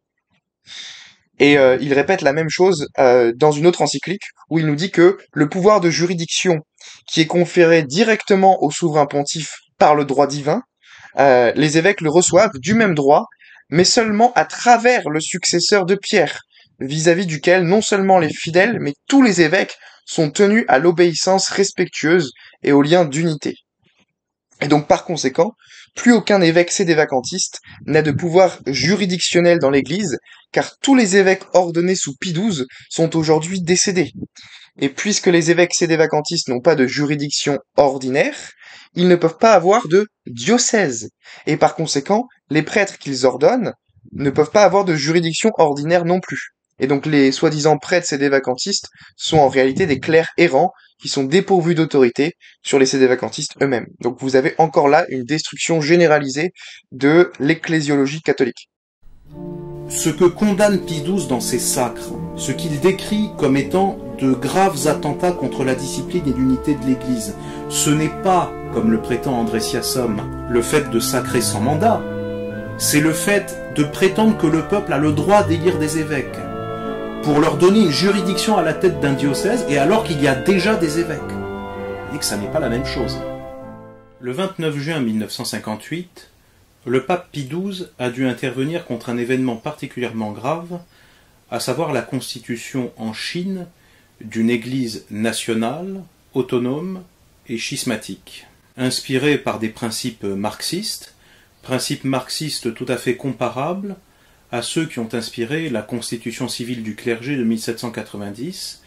Et il répète la même chose dans une autre encyclique où il nous dit que le pouvoir de juridiction qui est conféré directement au souverain pontife par le droit divin, les évêques le reçoivent du même droit, mais seulement à travers le successeur de Pierre, vis-à-vis duquel non seulement les fidèles, mais tous les évêques sont tenus à l'obéissance respectueuse et au lien d'unité. Et donc par conséquent, plus aucun évêque sédévacantiste n'a de pouvoir juridictionnel dans l'Église, car tous les évêques ordonnés sous Pie XII sont aujourd'hui décédés. Et puisque les évêques sédévacantistes n'ont pas de juridiction ordinaire, ils ne peuvent pas avoir de diocèse. Et par conséquent, les prêtres qu'ils ordonnent ne peuvent pas avoir de juridiction ordinaire non plus. Et donc les soi-disant prêtres sédévacantistes sont en réalité des clercs errants qui sont dépourvus d'autorité sur les sédévacantistes eux-mêmes. Donc vous avez encore là une destruction généralisée de l'ecclésiologie catholique. Ce que condamne Pie XII dans ses sacres, ce qu'il décrit comme étant de graves attentats contre la discipline et l'unité de l'Église, ce n'est pas, comme le prétend André Siassom, le fait de sacrer sans mandat, c'est le fait de prétendre que le peuple a le droit d'élire des évêques, pour leur donner une juridiction à la tête d'un diocèse, et alors qu'il y a déjà des évêques. Et que ça n'est pas la même chose. Le 29 juin 1958, le pape Pie XII a dû intervenir contre un événement particulièrement grave, à savoir la constitution en Chine d'une église nationale, autonome et schismatique, inspirée par des principes marxistes tout à fait comparables à ceux qui ont inspiré la constitution civile du clergé de 1790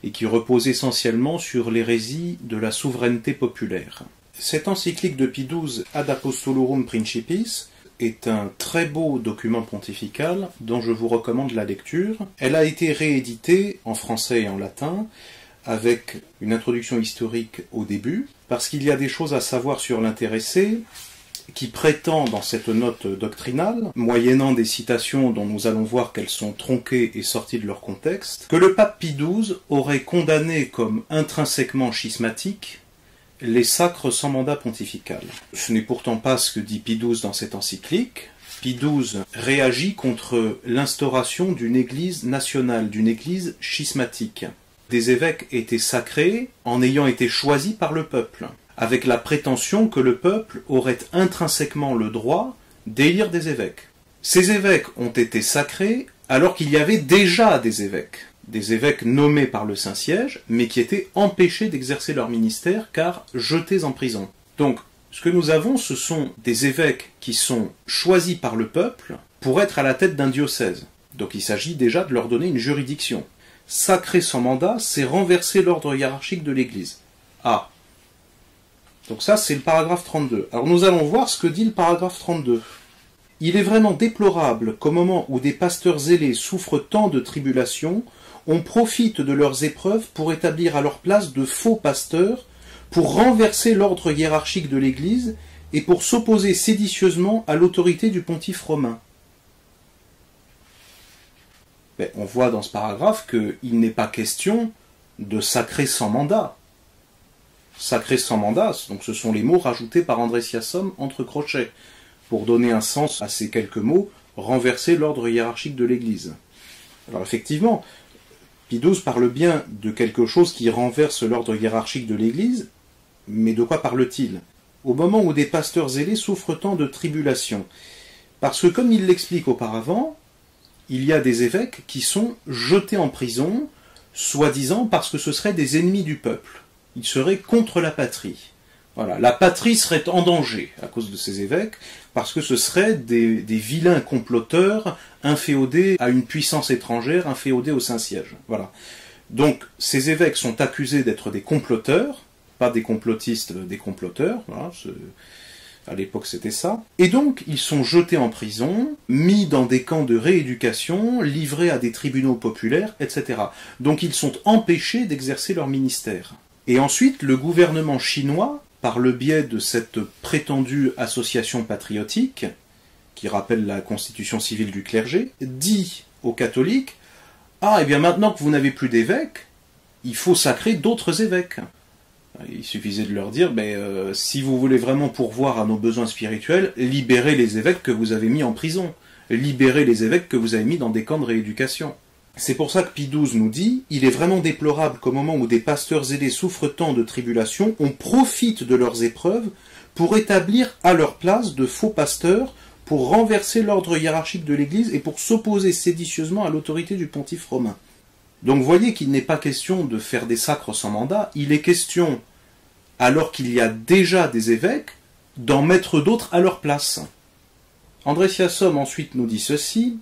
et qui repose essentiellement sur l'hérésie de la souveraineté populaire. Cette encyclique de Pie XII, Ad Apostolorum Principis, est un très beau document pontifical dont je vous recommande la lecture. Elle a été rééditée en français et en latin avec une introduction historique au début, parce qu'il y a des choses à savoir sur l'intéressé qui prétend dans cette note doctrinale, moyennant des citations dont nous allons voir qu'elles sont tronquées et sorties de leur contexte, que le pape Pie XII aurait condamné comme intrinsèquement schismatiques les sacres sans mandat pontifical. Ce n'est pourtant pas ce que dit Pie XII dans cette encyclique. Pie XII réagit contre l'instauration d'une église nationale, d'une église schismatique. Des évêques étaient sacrés en ayant été choisis par le peuple, avec la prétention que le peuple aurait intrinsèquement le droit d'élire des évêques. Ces évêques ont été sacrés alors qu'il y avait déjà des évêques nommés par le Saint-Siège, mais qui étaient empêchés d'exercer leur ministère car jetés en prison. Donc, ce que nous avons, ce sont des évêques qui sont choisis par le peuple pour être à la tête d'un diocèse. Donc il s'agit déjà de leur donner une juridiction. Sacrer sans mandat, c'est renverser l'ordre hiérarchique de l'Église. Ah. Donc ça, c'est le paragraphe 32. Alors nous allons voir ce que dit le paragraphe 32. Il est vraiment déplorable qu'au moment où des pasteurs zélés souffrent tant de tribulations, on profite de leurs épreuves pour établir à leur place de faux pasteurs, pour renverser l'ordre hiérarchique de l'Église et pour s'opposer séditieusement à l'autorité du pontife romain. Mais on voit dans ce paragraphe qu'il n'est pas question de sacrer sans mandat. Sacrer sans mandat, donc ce sont les mots rajoutés par André Siassom entre crochets, pour donner un sens à ces quelques mots, renverser l'ordre hiérarchique de l'Église. Alors effectivement, Pie XII parle bien de quelque chose qui renverse l'ordre hiérarchique de l'Église, mais de quoi parle-t-il? Au moment où des pasteurs zélés souffrent tant de tribulations. Parce que, comme il l'explique auparavant, il y a des évêques qui sont jetés en prison soi-disant parce que ce seraient des ennemis du peuple. Ils seraient contre la patrie. Voilà, la patrie serait en danger à cause de ces évêques, parce que ce seraient des vilains comploteurs inféodés à une puissance étrangère, inféodés au Saint-Siège. Voilà. Donc, ces évêques sont accusés d'être des comploteurs, pas des complotistes, des comploteurs. Voilà, à l'époque, c'était ça. Et donc, ils sont jetés en prison, mis dans des camps de rééducation, livrés à des tribunaux populaires, etc. Donc, ils sont empêchés d'exercer leur ministère. Et ensuite, le gouvernement chinois, par le biais de cette prétendue association patriotique, qui rappelle la constitution civile du clergé, dit aux catholiques « Ah, et bien maintenant que vous n'avez plus d'évêques, il faut sacrer d'autres évêques. » Il suffisait de leur dire « Si vous voulez vraiment pourvoir à nos besoins spirituels, libérez les évêques que vous avez mis en prison, libérez les évêques que vous avez mis dans des camps de rééducation. » C'est pour ça que Pie XII nous dit « Il est vraiment déplorable qu'au moment où des pasteurs zélés souffrent tant de tribulations, on profite de leurs épreuves pour établir à leur place de faux pasteurs, pour renverser l'ordre hiérarchique de l'Église et pour s'opposer séditieusement à l'autorité du pontife romain. » Donc vous voyez qu'il n'est pas question de faire des sacres sans mandat, il est question, alors qu'il y a déjà des évêques, d'en mettre d'autres à leur place. André Siassom ensuite nous dit ceci: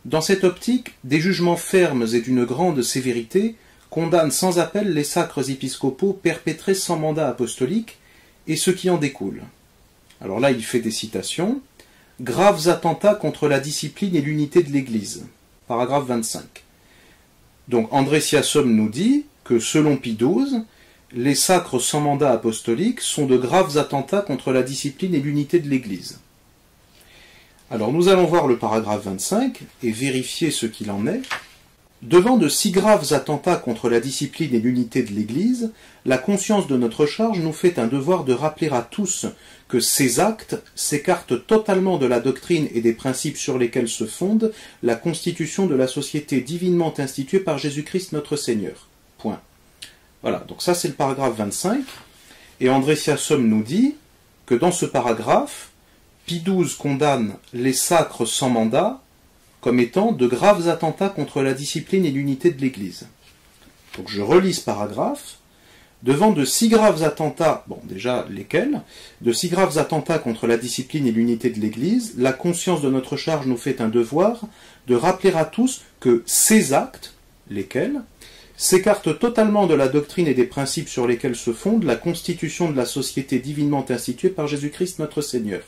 dans cette optique, des jugements fermes et d'une grande sévérité condamnent sans appel les sacres épiscopaux perpétrés sans mandat apostolique et ce qui en découle. Alors là, il fait des citations. Graves attentats contre la discipline et l'unité de l'Église. Paragraphe 25. Donc André Siassom nous dit que selon Pie XII, les sacres sans mandat apostolique sont de graves attentats contre la discipline et l'unité de l'Église. Alors nous allons voir le paragraphe 25 et vérifier ce qu'il en est. Devant de si graves attentats contre la discipline et l'unité de l'Église, la conscience de notre charge nous fait un devoir de rappeler à tous que ces actes s'écartent totalement de la doctrine et des principes sur lesquels se fonde la constitution de la société divinement instituée par Jésus-Christ notre Seigneur. Point. Voilà, donc ça c'est le paragraphe 25, et André Siassom nous dit que dans ce paragraphe, Pie XII condamne les sacres sans mandat comme étant de graves attentats contre la discipline et l'unité de l'Église. Donc je relis ce paragraphe. Devant de si graves attentats, bon déjà lesquels, de si graves attentats contre la discipline et l'unité de l'Église, la conscience de notre charge nous fait un devoir de rappeler à tous que ces actes, lesquels, s'écartent totalement de la doctrine et des principes sur lesquels se fonde la constitution de la société divinement instituée par Jésus-Christ notre Seigneur.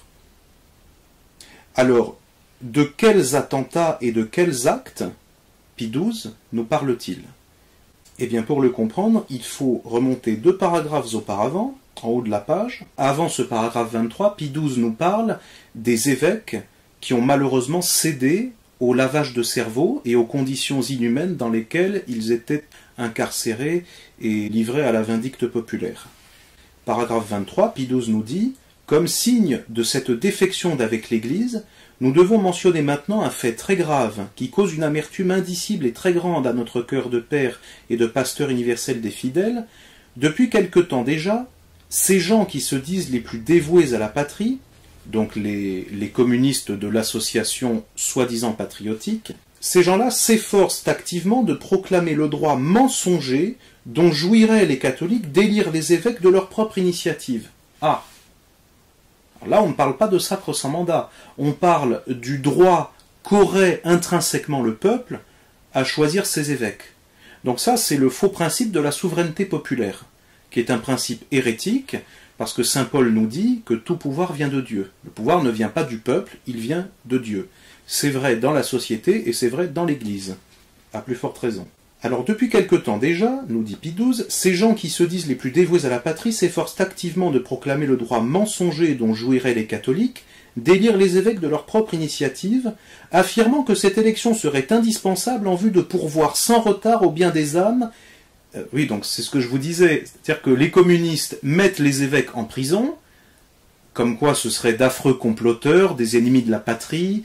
Alors, de quels attentats et de quels actes Pie XII nous parle-t-il? Eh bien, pour le comprendre, il faut remonter 2 paragraphes auparavant, en haut de la page. Avant ce paragraphe 23, Pie XII nous parle des évêques qui ont malheureusement cédé au lavage de cerveau et aux conditions inhumaines dans lesquelles ils étaient incarcérés et livrés à la vindicte populaire. Paragraphe 23, Pie XII nous dit « Comme signe de cette défection d'avec l'Église, nous devons mentionner maintenant un fait très grave qui cause une amertume indicible et très grande à notre cœur de père et de pasteur universel des fidèles. Depuis quelque temps déjà, ces gens qui se disent les plus dévoués à la patrie, donc les communistes de l'association soi-disant patriotique, ces gens-là s'efforcent activement de proclamer le droit mensonger dont jouiraient les catholiques d'élire les évêques de leur propre initiative. Ah! Alors là, on ne parle pas de sacre sans mandat, on parle du droit qu'aurait intrinsèquement le peuple à choisir ses évêques. Donc ça, c'est le faux principe de la souveraineté populaire, qui est un principe hérétique, parce que saint Paul nous dit que tout pouvoir vient de Dieu. Le pouvoir ne vient pas du peuple, il vient de Dieu. C'est vrai dans la société et c'est vrai dans l'Église, à plus forte raison. Alors depuis quelque temps déjà, nous dit Pie XII, ces gens qui se disent les plus dévoués à la patrie s'efforcent activement de proclamer le droit mensonger dont jouiraient les catholiques, d'élire les évêques de leur propre initiative, affirmant que cette élection serait indispensable en vue de pourvoir sans retard au bien des âmes. Oui, donc c'est ce que je vous disais, c'est-à-dire que les communistes mettent les évêques en prison, comme quoi ce seraient d'affreux comploteurs, des ennemis de la patrie,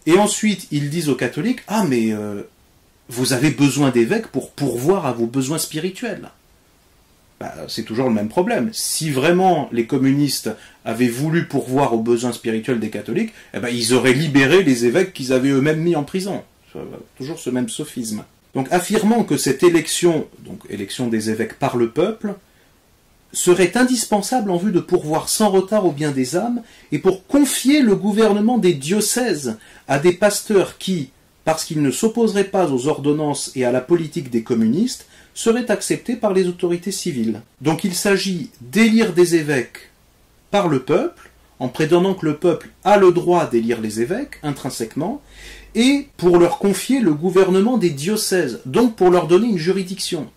et ensuite ils disent aux catholiques « Ah mais... vous avez besoin d'évêques pour pourvoir à vos besoins spirituels. » C'est toujours le même problème. Si vraiment les communistes avaient voulu pourvoir aux besoins spirituels des catholiques, ils auraient libéré les évêques qu'ils avaient eux-mêmes mis en prison. Toujours ce même sophisme. Donc affirmant que cette élection, donc élection des évêques par le peuple, serait indispensable en vue de pourvoir sans retard au bien des âmes et pour confier le gouvernement des diocèses à des pasteurs qui, parce qu'ils ne s'opposeraient pas aux ordonnances et à la politique des communistes, seraient acceptés par les autorités civiles. Donc il s'agit d'élire des évêques par le peuple, en prétendant que le peuple a le droit d'élire les évêques, intrinsèquement, et pour leur confier le gouvernement des diocèses, donc pour leur donner une juridiction.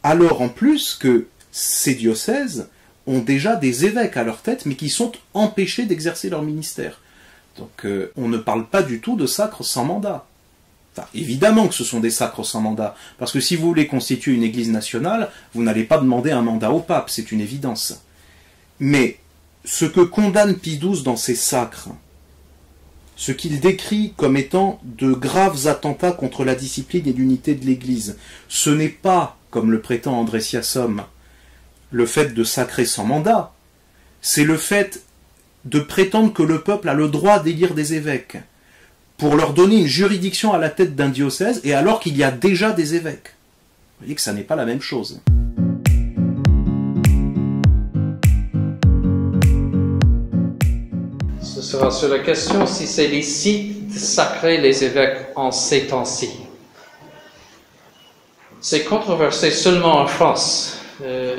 Alors en plus que ces diocèses ont déjà des évêques à leur tête, mais qui sont empêchés d'exercer leur ministère. Donc on ne parle pas du tout de sacres sans mandat. Enfin, évidemment que ce sont des sacres sans mandat, parce que si vous voulez constituer une église nationale, vous n'allez pas demander un mandat au pape, c'est une évidence. Mais ce que condamne Pie XII dans ses sacres, ce qu'il décrit comme étant de graves attentats contre la discipline et l'unité de l'Église, ce n'est pas, comme le prétend André Siassom, le fait de sacrer sans mandat, c'est le fait de prétendre que le peuple a le droit d'élire des évêques, pour leur donner une juridiction à la tête d'un diocèse, et alors qu'il y a déjà des évêques. Vous voyez que ça n'est pas la même chose. Ce sera sur la question si c'est licite de sacrer les évêques en ces temps-ci. C'est controversé seulement en France.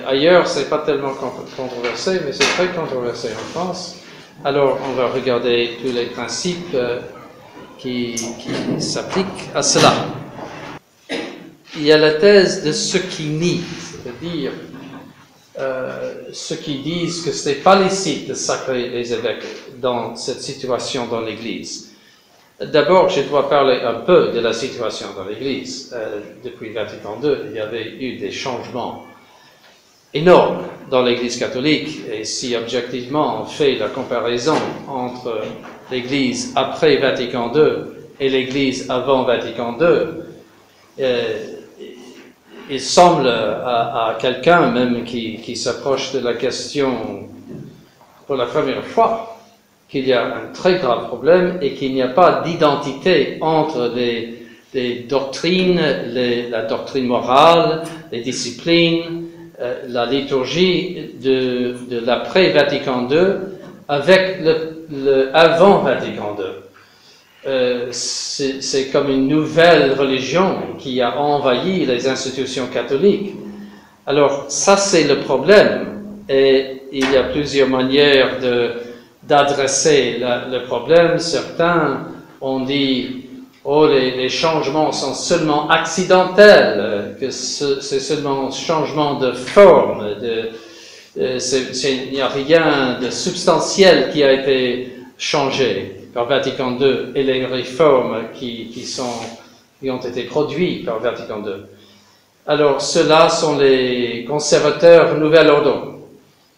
Ailleurs, c'est pas tellement controversé, mais c'est très controversé en France. Alors, on va regarder tous les principes qui s'appliquent à cela. Il y a la thèse de ceux qui nient, c'est-à-dire ceux qui disent que ce n'est pas licite de sacrer les évêques dans cette situation dans l'Église. D'abord, je dois parler un peu de la situation dans l'Église. Depuis Vatican II, il y avait eu des changements énormes dans l'Église catholique, et si objectivement on fait la comparaison entre l'Église après Vatican II et l'Église avant Vatican II, il semble à quelqu'un même qui s'approche de la question pour la première fois qu'il y a un très grave problème et qu'il n'y a pas d'identité entre les doctrines, la doctrine morale, les disciplines, la liturgie de l'après-Vatican II avec le avant-Vatican II. C'est comme une nouvelle religion qui a envahi les institutions catholiques. Alors, ça c'est le problème. Et il y a plusieurs manières d'adresser le problème. Certains ont dit oh, les changements sont seulement accidentels, que c'est seulement un changement de forme, il n'y a rien de substantiel qui a été changé par Vatican II et les réformes qui ont été produites par Vatican II. Alors, ceux-là sont les conservateurs Nouvel Ordre,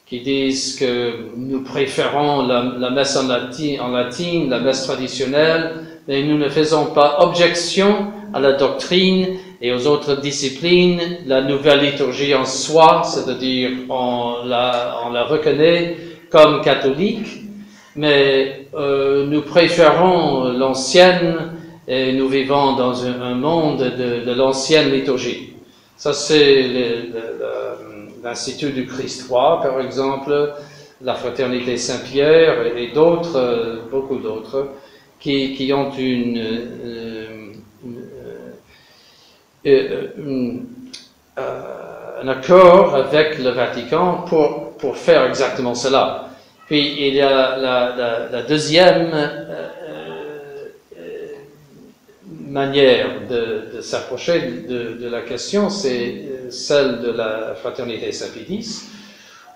qui disent que nous préférons la messe en latine, la messe traditionnelle, mais nous ne faisons pas objection à la doctrine et aux autres disciplines, la nouvelle liturgie en soi, c'est-à-dire on la reconnaît comme catholique, mais nous préférons l'ancienne et nous vivons dans un monde de l'ancienne liturgie. Ça c'est l'Institut du Christ roi, par exemple, la Fraternité Saint-Pierre et d'autres, beaucoup d'autres, qui ont un accord avec le Vatican pour faire exactement cela. Puis il y a la deuxième manière de s'approcher de la question, c'est celle de la Fraternité Saint-Pédis,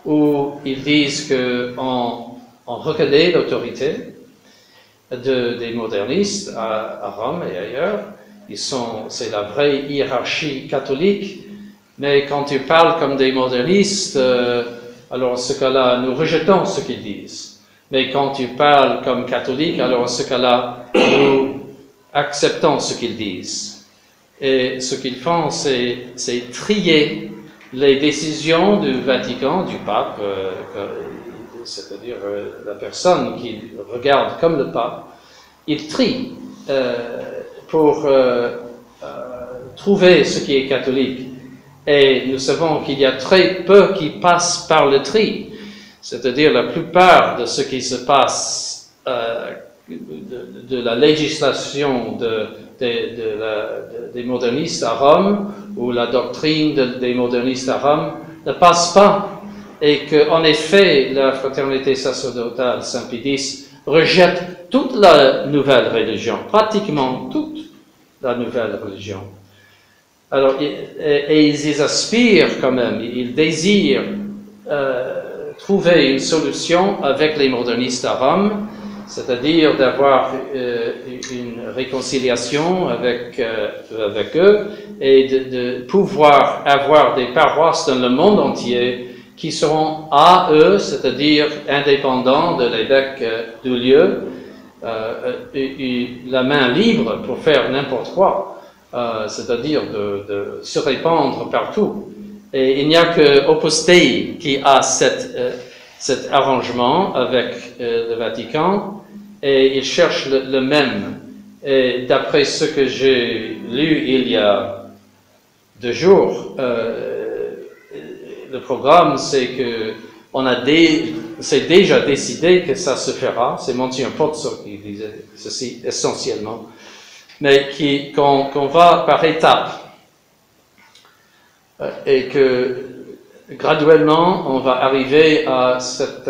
où ils disent qu'on reconnaît l'autorité des modernistes à Rome et ailleurs. C'est la vraie hiérarchie catholique, mais quand ils parlent comme des modernistes, alors en ce cas-là, nous rejetons ce qu'ils disent. Mais quand tu parles comme catholique, alors en ce cas-là, nous acceptons ce qu'ils disent. Et ce qu'ils font, c'est trier les décisions du Vatican, du pape, c'est-à-dire la personne qui regarde comme le pape. Ils trient pour trouver ce qui est catholique. Et nous savons qu'il y a très peu qui passent par le tri. C'est-à-dire la plupart de ce qui se passe de la législation des modernistes à Rome ou la doctrine des modernistes à Rome ne passe pas. Et qu'en effet, la fraternité sacerdotale Saint-Pédis rejette toute la nouvelle religion, pratiquement toute la nouvelle religion. Alors, et ils aspirent quand même, ils désirent trouver une solution avec les modernistes à Rome, c'est-à-dire d'avoir une réconciliation avec eux et de pouvoir avoir des paroisses dans le monde entier qui seront à eux, c'est-à-dire indépendants de l'évêque du lieu, la main libre pour faire n'importe quoi, c'est-à-dire de se répandre partout. Et il n'y a que Opus Dei qui a cet arrangement avec le Vatican, et il cherche le même. Et d'après ce que j'ai lu il y a 2 jours, le programme, c'est que c'est déjà décidé que ça se fera. C'est Monsignor Pozzo qui disait ceci essentiellement, mais qu'on va par étapes et que graduellement on va arriver à cette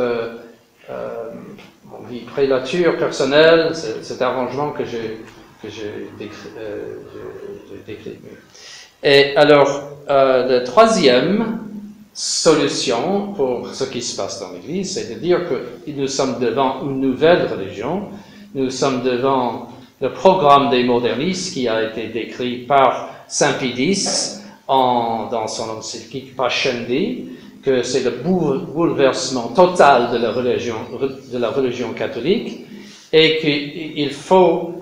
prélature personnelle, cet arrangement que j'ai décrit. Et alors, la troisième solution pour ce qui se passe dans l'Église, c'est de dire que nous sommes devant une nouvelle religion, nous sommes devant le programme des modernistes qui a été décrit par Saint Pédis dans son encyclique Pascendi, que c'est le bouleversement total de la religion catholique, et qu'il faut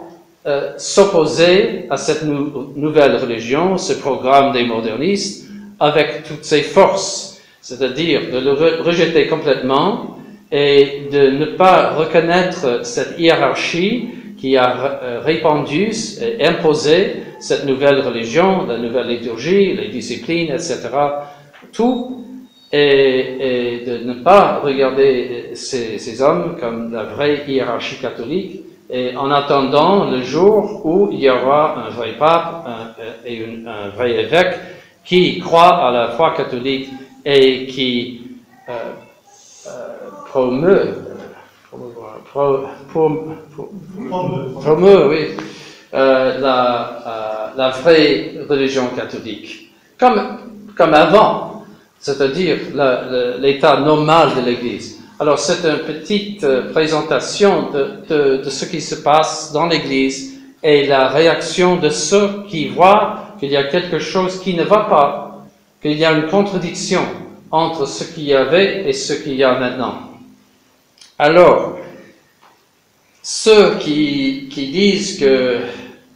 s'opposer à cette nouvelle religion, ce programme des modernistes, avec toutes ses forces, c'est-à-dire de le rejeter complètement et de ne pas reconnaître cette hiérarchie qui a répandu et imposé cette nouvelle religion, la nouvelle liturgie, les disciplines, etc., tout, et de ne pas regarder ces hommes comme la vraie hiérarchie catholique, et en attendant le jour où il y aura un vrai pape et un vrai évêque qui croit à la foi catholique et qui promeut la vraie religion catholique, comme avant, c'est-à-dire l'état normal de l'Église. Alors c'est une petite présentation de ce qui se passe dans l'Église et la réaction de ceux qui voient qu'il y a quelque chose qui ne va pas, qu'il y a une contradiction entre ce qu'il y avait et ce qu'il y a maintenant. Alors, ceux qui disent que,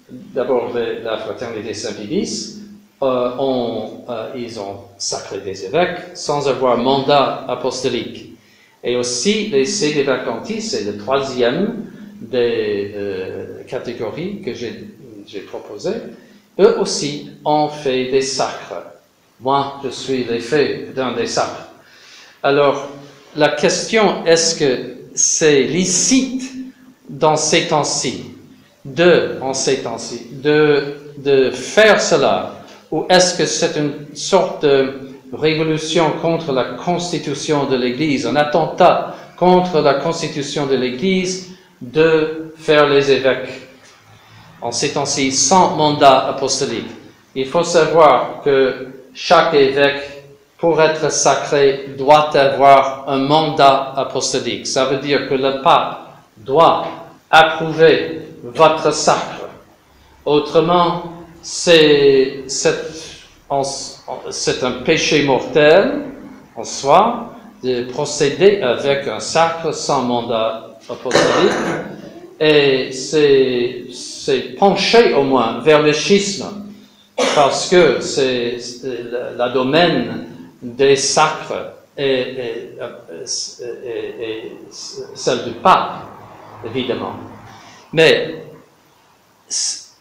d'abord, la fraternité Saint-Pédis, ils ont sacré des évêques sans avoir mandat apostolique. Et aussi, les sédévacantistes, c'est le troisième des catégories que j'ai proposées, eux aussi ont fait des sacres. Moi, je suis l'effet d'un des sacres. Alors, la question, est-ce que c'est licite dans ces temps-ci, de faire cela, ou est-ce que c'est une sorte de révolution contre la constitution de l'Église, un attentat contre la constitution de l'Église de faire les évêques en ces temps-ci sans mandat apostolique? Il faut savoir que chaque évêque, pour être sacré, doit avoir un mandat apostolique. Ça veut dire que le pape doit approuver votre sacre. Autrement, c'est un péché mortel en soi de procéder avec un sacre sans mandat apostolique, et c'est pencher au moins vers le schisme, parce que c'est la domaine des sacres et celle du pape, évidemment. Mais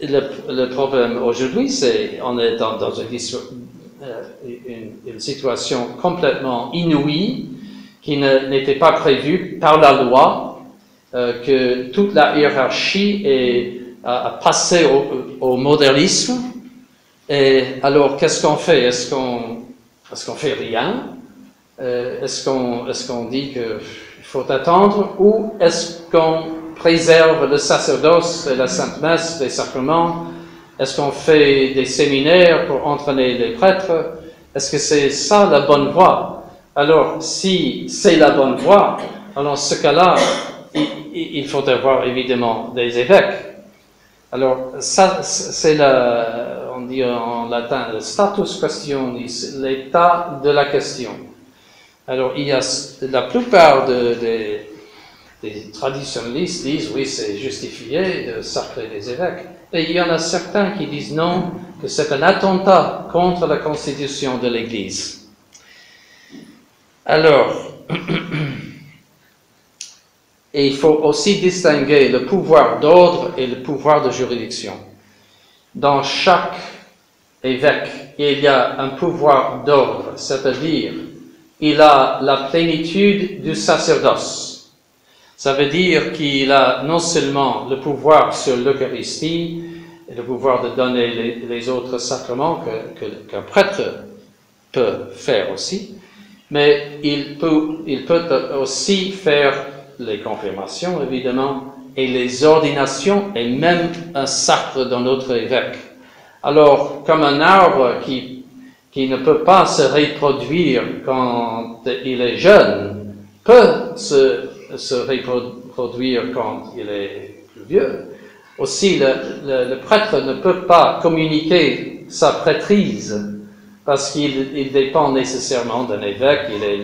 le problème aujourd'hui, c'est qu'on est dans une situation complètement inouïe qui n'était pas prévue par la loi, que toute la hiérarchie a passé au modernisme. Et alors, qu'est-ce qu'on fait? Est-ce qu'on fait rien? Est-ce qu'on dit qu'il faut attendre? Ou est-ce qu'on préserve le sacerdoce et la Sainte Messe, les sacrements? Est-ce qu'on fait des séminaires pour entraîner les prêtres? Est-ce que c'est ça la bonne voie? Alors, si c'est la bonne voie, alors dans ce cas-là, il faut avoir évidemment des évêques. Alors, ça, c'est on dit en latin, le status questionis, l'état de la question. Alors, il y a la plupart des traditionnalistes disent, oui, c'est justifié de sacrer les évêques. Et il y en a certains qui disent non, que c'est un attentat contre la constitution de l'Église. Alors, et il faut aussi distinguer le pouvoir d'ordre et le pouvoir de juridiction. Dans chaque évêque, il y a un pouvoir d'ordre, c'est-à-dire il a la plénitude du sacerdoce. Ça veut dire qu'il a non seulement le pouvoir sur l'Eucharistie, et le pouvoir de donner les autres sacrements qu'un prêtre peut faire aussi, mais il peut aussi faire les confirmations, évidemment, et les ordinations, et même un sacre dans notre évêque. Alors, comme un arbre qui ne peut pas se reproduire quand il est jeune, peut se reproduire quand il est plus vieux, aussi le prêtre ne peut pas communiquer sa prêtrise, parce qu'il dépend nécessairement d'un évêque, il est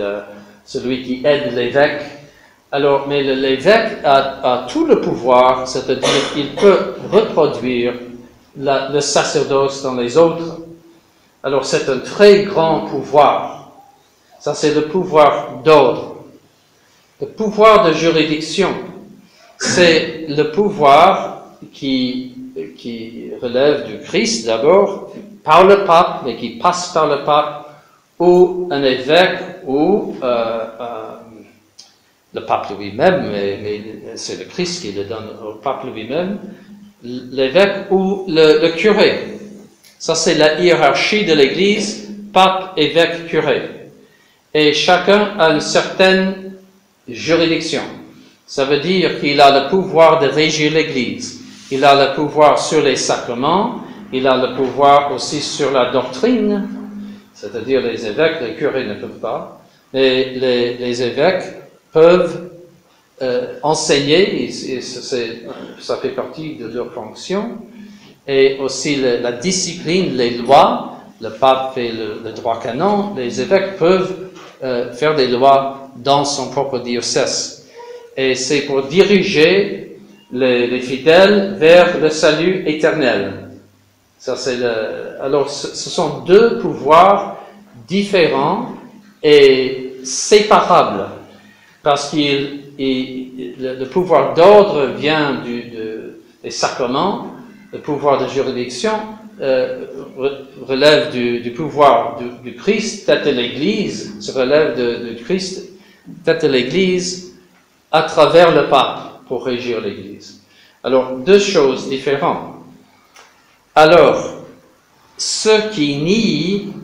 celui qui aide l'évêque. Alors, mais l'évêque a tout le pouvoir, c'est-à-dire qu'il peut reproduire le sacerdoce dans les autres. Alors, c'est un très grand pouvoir. Ça, c'est le pouvoir d'ordre. Le pouvoir de juridiction, c'est le pouvoir qui relève du Christ d'abord, par le pape, mais qui passe par le pape, ou un évêque, ou le pape lui-même, mais c'est le Christ qui le donne au pape lui-même, l'évêque ou le curé. Ça, c'est la hiérarchie de l'Église, pape, évêque, curé. Et chacun a une certaine juridiction. Ça veut dire qu'il a le pouvoir de régir l'Église. Il a le pouvoir sur les sacrements, il a le pouvoir aussi sur la doctrine, c'est-à-dire les évêques, les curés ne peuvent pas, mais les évêques peuvent enseigner, et ça fait partie de leur fonction, et aussi la discipline, les lois, le pape fait le droit canon, les évêques peuvent faire des lois dans son propre diocèse. Et c'est pour diriger les fidèles vers le salut éternel. Ça, alors, ce sont deux pouvoirs différents et séparables, parce que le pouvoir d'ordre vient des sacrements, le pouvoir de juridiction relève du pouvoir du Christ, tête de l'Église, se relève du Christ, tête de l'Église, à travers le pape, pour régir l'Église. Alors, deux choses différentes. Alors, ceux qui nient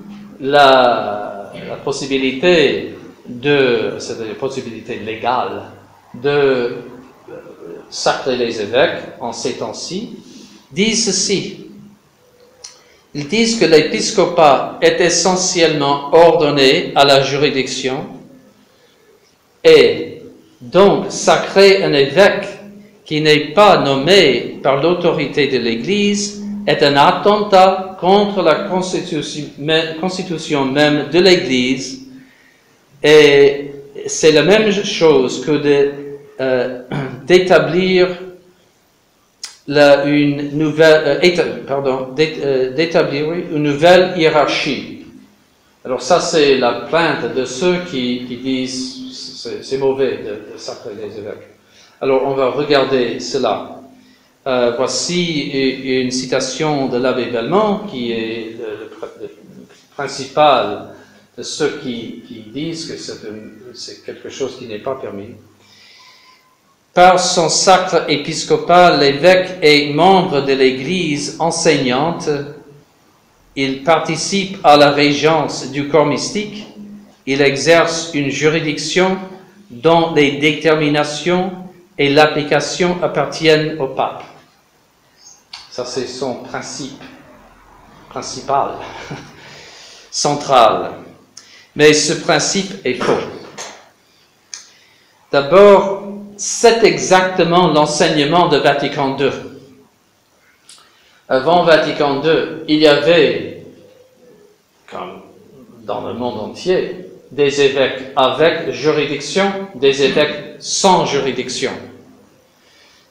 la possibilité c'est la possibilité légale de sacrer les évêques en ces temps-ci, disent ceci. Ils disent que l'épiscopat est essentiellement ordonné à la juridiction et donc sacrer un évêque qui n'est pas nommé par l'autorité de l'Église est un attentat contre la constitution même de l'Église, et c'est la même chose que d'établir une nouvelle hiérarchie. Alors ça, c'est la plainte de ceux qui disent c'est mauvais de sacrer les évêques. Alors on va regarder cela. Voici une citation de l'abbé Belmont, qui est le principal de ceux qui disent que c'est quelque chose qui n'est pas permis. Par son sacre épiscopal, l'évêque est membre de l'Église enseignante. Il participe à la régence du corps mystique. Il exerce une juridiction dont les déterminations et l'application appartiennent au pape. Ça, c'est son principe principal, central. Mais ce principe est faux. D'abord, c'est exactement l'enseignement de Vatican II. Avant Vatican II, il y avait, comme dans le monde entier, des évêques avec juridiction, des évêques sans juridiction.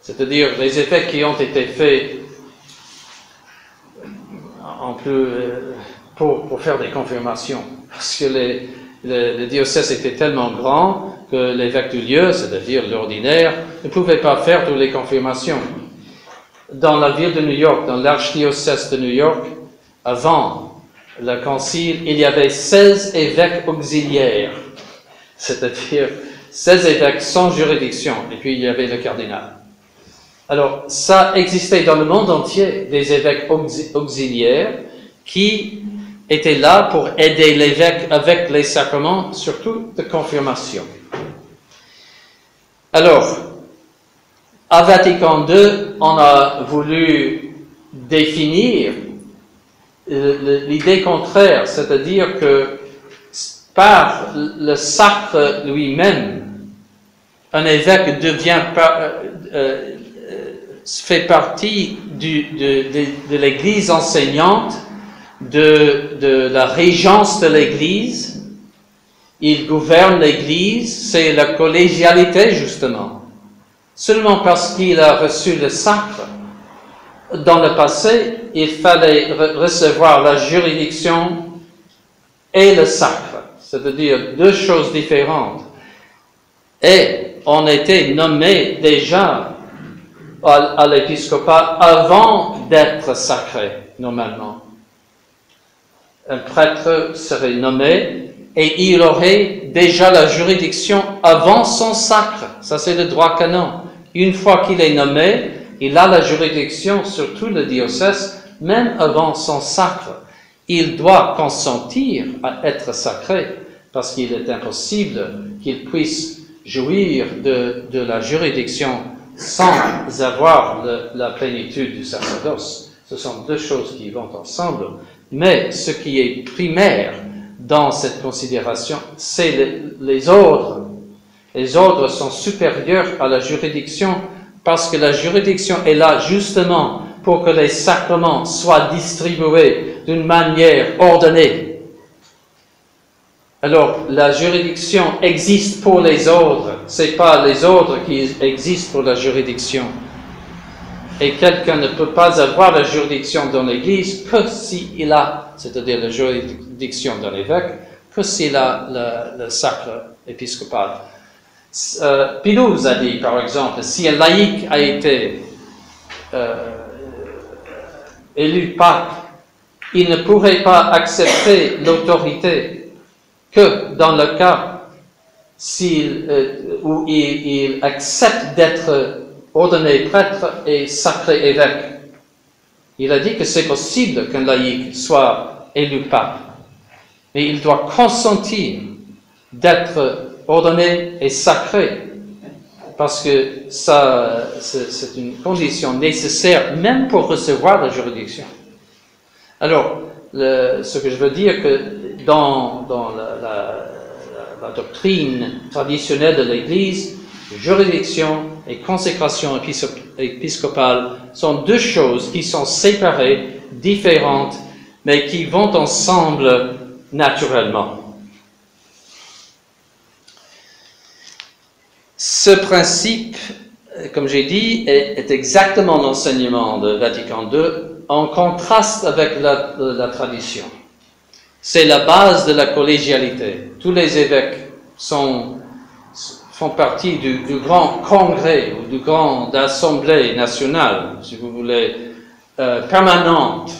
C'est-à-dire les évêques qui ont été faits en plus pour faire des confirmations. Parce que le diocèse était tellement grand que l'évêque du lieu, c'est-à-dire l'ordinaire, ne pouvait pas faire toutes les confirmations. Dans la ville de New York, dans l'archidiocèse de New York, avant le concile, il y avait 16 évêques auxiliaires, c'est-à-dire 16 évêques sans juridiction, et puis il y avait le cardinal. Alors, ça existait dans le monde entier, des évêques auxiliaires qui étaient là pour aider l'évêque avec les sacrements, surtout de confirmation. Alors, à Vatican II, on a voulu définir l'idée contraire, c'est-à-dire que par le sacre lui-même, un évêque fait partie de l'Église enseignante, de la régence de l'Église. Il gouverne l'Église, c'est la collégialité justement. Seulement parce qu'il a reçu le sacre, dans le passé, il fallait recevoir la juridiction et le sacre, c'est-à-dire deux choses différentes. Et on était nommé déjà à l'épiscopat avant d'être sacré, normalement. Un prêtre serait nommé et il aurait déjà la juridiction avant son sacre. Ça, c'est le droit canon. Une fois qu'il est nommé, il a la juridiction sur tout le diocèse, même avant son sacre. Il doit consentir à être sacré, parce qu'il est impossible qu'il puisse jouir de la juridiction sans avoir la plénitude du sacerdoce. Ce sont deux choses qui vont ensemble. Mais ce qui est primaire dans cette considération, c'est les ordres. Les ordres sont supérieurs à la juridiction parce que la juridiction est là justement pour que les sacrements soient distribués d'une manière ordonnée. Alors, la juridiction existe pour les ordres, c'est pas les ordres qui existent pour la juridiction. Et quelqu'un ne peut pas avoir la juridiction dans l'Église que s'il a, c'est-à-dire la juridiction d'un évêque, que s'il a le sacre épiscopal. Pie XII a dit, par exemple, si un laïc a été élu pape, il ne pourrait pas accepter l'autorité que dans le cas où il accepte d'être ordonné prêtre et sacré évêque. Il a dit que c'est possible qu'un laïc soit élu pape, mais il doit consentir d'être ordonné et sacré, parce que ça, c'est une condition nécessaire même pour recevoir la juridiction. Alors, ce que je veux dire, que dans la doctrine traditionnelle de l'Église, juridiction et consécration épiscopale sont deux choses qui sont séparées, différentes, mais qui vont ensemble naturellement. Ce principe, comme j'ai dit, est exactement l'enseignement de Vatican II, en contraste avec la tradition. C'est la base de la collégialité. Tous les évêques font partie du grand congrès ou du grand assemblée nationale, si vous voulez, permanente,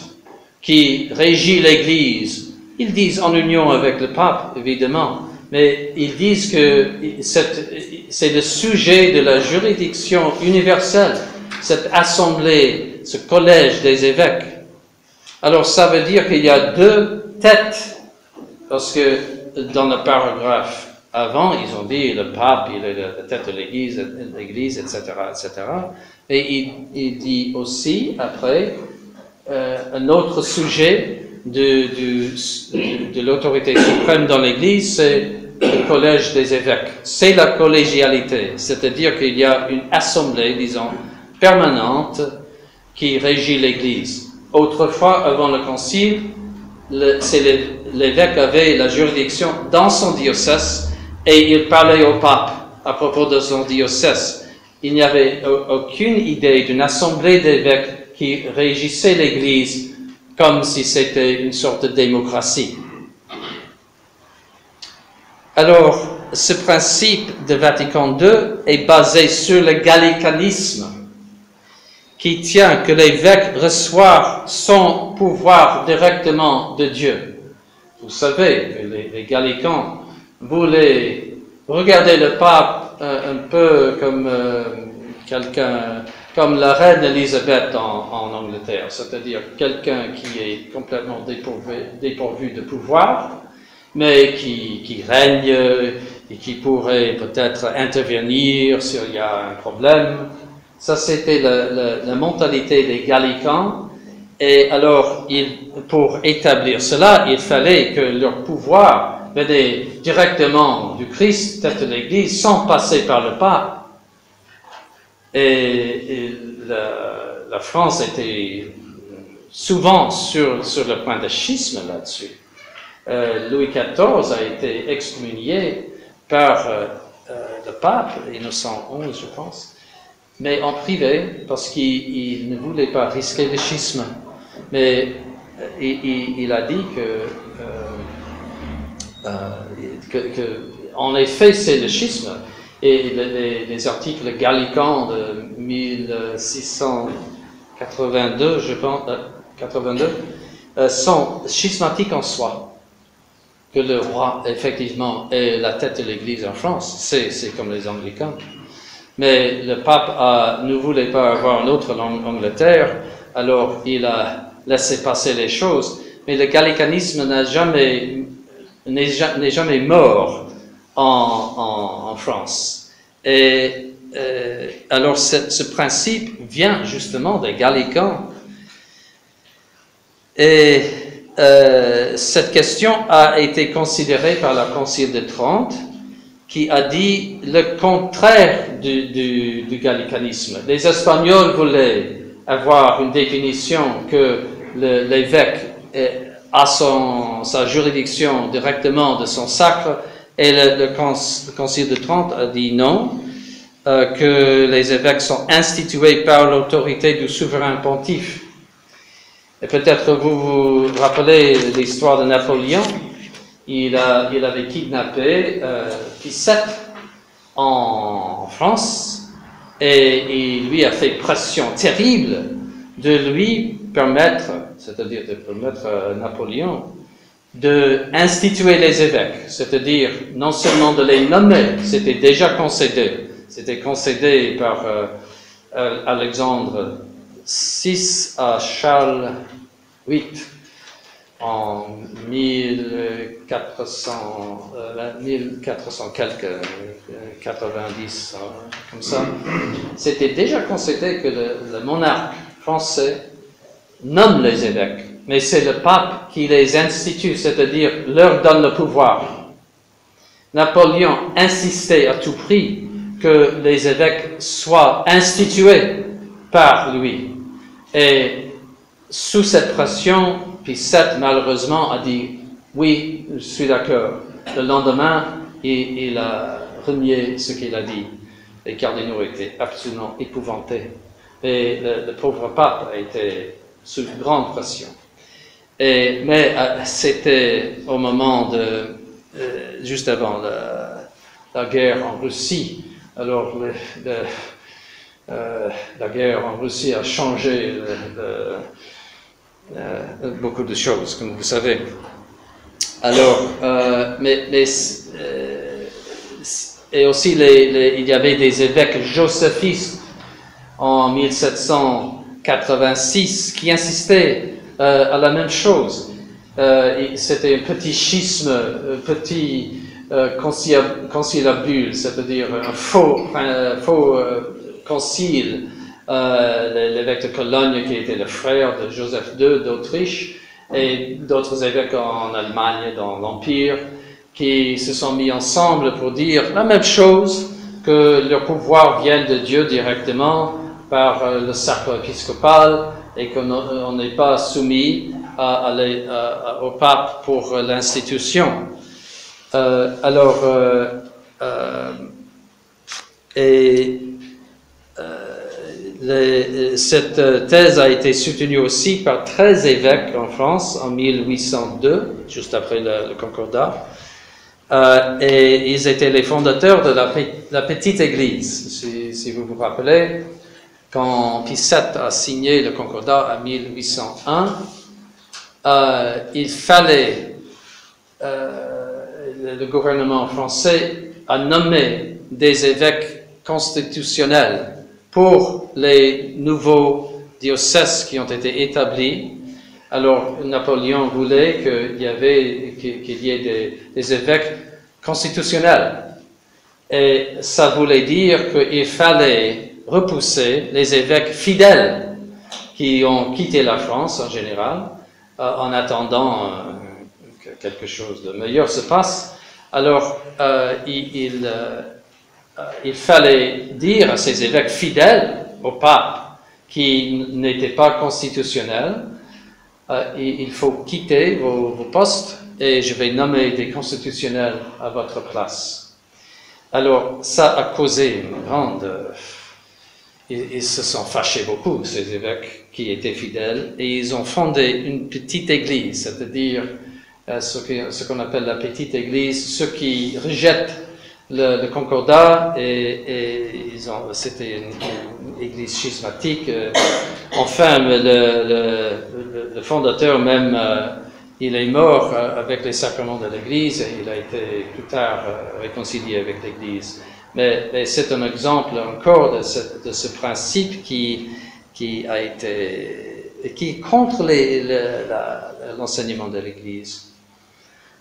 qui régit l'Église. Ils disent en union avec le pape, évidemment, mais ils disent que c'est le sujet de la juridiction universelle, cette assemblée, ce collège des évêques. Alors ça veut dire qu'il y a deux têtes, parce que dans le paragraphe avant, ils ont dit le pape, il est la tête de l'Église, etc., etc. Et il dit aussi, après, un autre sujet de l'autorité suprême dans l'Église, c'est le collège des évêques. C'est la collégialité, c'est-à-dire qu'il y a une assemblée, disons, permanente qui régit l'Église. Autrefois, avant le concile, l'évêque avait la juridiction dans son diocèse et il parlait au pape à propos de son diocèse. Il n'y avait aucune idée d'une assemblée d'évêques qui régissait l'Église comme si c'était une sorte de démocratie. Alors, ce principe de Vatican II est basé sur le gallicanisme, qui tient que l'évêque reçoit son pouvoir directement de Dieu. Vous savez que les gallicans voulaient regarder le pape un peu comme quelqu'un, comme la reine Élisabeth en Angleterre, c'est-à-dire quelqu'un qui est complètement dépourvu de pouvoir, mais qui règne et qui pourrait peut-être intervenir s'il y a un problème. Ça, c'était la mentalité des gallicans. Et alors, pour établir cela, il fallait que leur pouvoir venait directement du Christ, tête de l'Église, sans passer par le pape. Et la France était souvent sur le point de schisme là-dessus. Louis XIV a été excommunié par le pape, Innocent XI, je pense, mais en privé, parce qu'il ne voulait pas risquer le schisme. Mais il a dit que en effet, c'est le schisme. Et les articles gallicans de 1682, je pense, 82, sont schismatiques en soi. Que le roi, effectivement, est la tête de l'Église en France. C'est comme les anglicans. Mais le pape ne voulait pas avoir une autre Angleterre, alors il a laissé passer les choses. Mais le gallicanisme n'est jamais mort en France. Et alors ce principe vient justement des gallicans. Et cette question a été considérée par la Concile de Trente, qui a dit le contraire du gallicanisme. Les Espagnols voulaient avoir une définition que l'évêque a sa juridiction directement de son sacre, et le Concile de Trente a dit non, que les évêques sont institués par l'autorité du souverain pontife. Et peut-être vous vous rappelez l'histoire de Napoléon. Il avait kidnappé Pie VII en France et il lui a fait pression terrible de lui permettre, c'est-à-dire de permettre à Napoléon, de instituer les évêques, c'est-à-dire non seulement de les nommer, c'était déjà concédé, c'était concédé par Alexandre VI à Charles VIII en 1400 quelques 90, comme ça. C'était déjà concédé que le monarque français nomme les évêques, mais c'est le pape qui les institue, c'est-à-dire leur donne le pouvoir. Napoléon insistait à tout prix que les évêques soient institués par lui. Et sous cette pression, Pie VII, malheureusement, a dit « Oui, je suis d'accord ». Le lendemain, il a renié ce qu'il a dit. Les cardinaux étaient absolument épouvantés. Et le pauvre pape a été sous grande pression. Mais c'était au moment juste avant la guerre en Russie. Alors, la guerre en Russie a changé beaucoup de choses, comme vous savez. Alors, et aussi, il y avait des évêques joséphistes en 1786 qui insistaient à la même chose. C'était un petit schisme, un petit conciliabule, c'est-à-dire un faux concile. L'évêque de Cologne qui était le frère de Joseph II d'Autriche et d'autres évêques en Allemagne dans l'Empire qui se sont mis ensemble pour dire la même chose, que leur pouvoir vient de Dieu directement par le sacre épiscopal et qu'on n'est pas soumis au pape pour l'institution. Cette thèse a été soutenue aussi par 13 évêques en France en 1802, juste après le Concordat, et ils étaient les fondateurs de la petite Église. Si vous vous rappelez, quand Pie VII a signé le Concordat en 1801, il fallait, le gouvernement français a nommé des évêques constitutionnels pour les nouveaux diocèses qui ont été établis. Alors, Napoléon voulait qu'il y ait des évêques constitutionnels. Et ça voulait dire qu'il fallait repousser les évêques fidèles qui ont quitté la France en général, en attendant que quelque chose de meilleur se passe. Alors, il fallait dire à ces évêques fidèles au pape qui n'étaient pas constitutionnels, il faut quitter vos postes et je vais nommer des constitutionnels à votre place. Alors, ça a causé une grande... Ils se sont fâchés beaucoup, ces évêques qui étaient fidèles, et ils ont fondé une petite église, c'est-à-dire ce qu'on appelle la petite église, ceux qui rejettent le Concordat, c'était une église schismatique. Enfin, le fondateur même, il est mort avec les sacrements de l'église, et il a été plus tard réconcilié avec l'église. Mais c'est un exemple encore de ce principe qui est contre l'enseignement de l'église.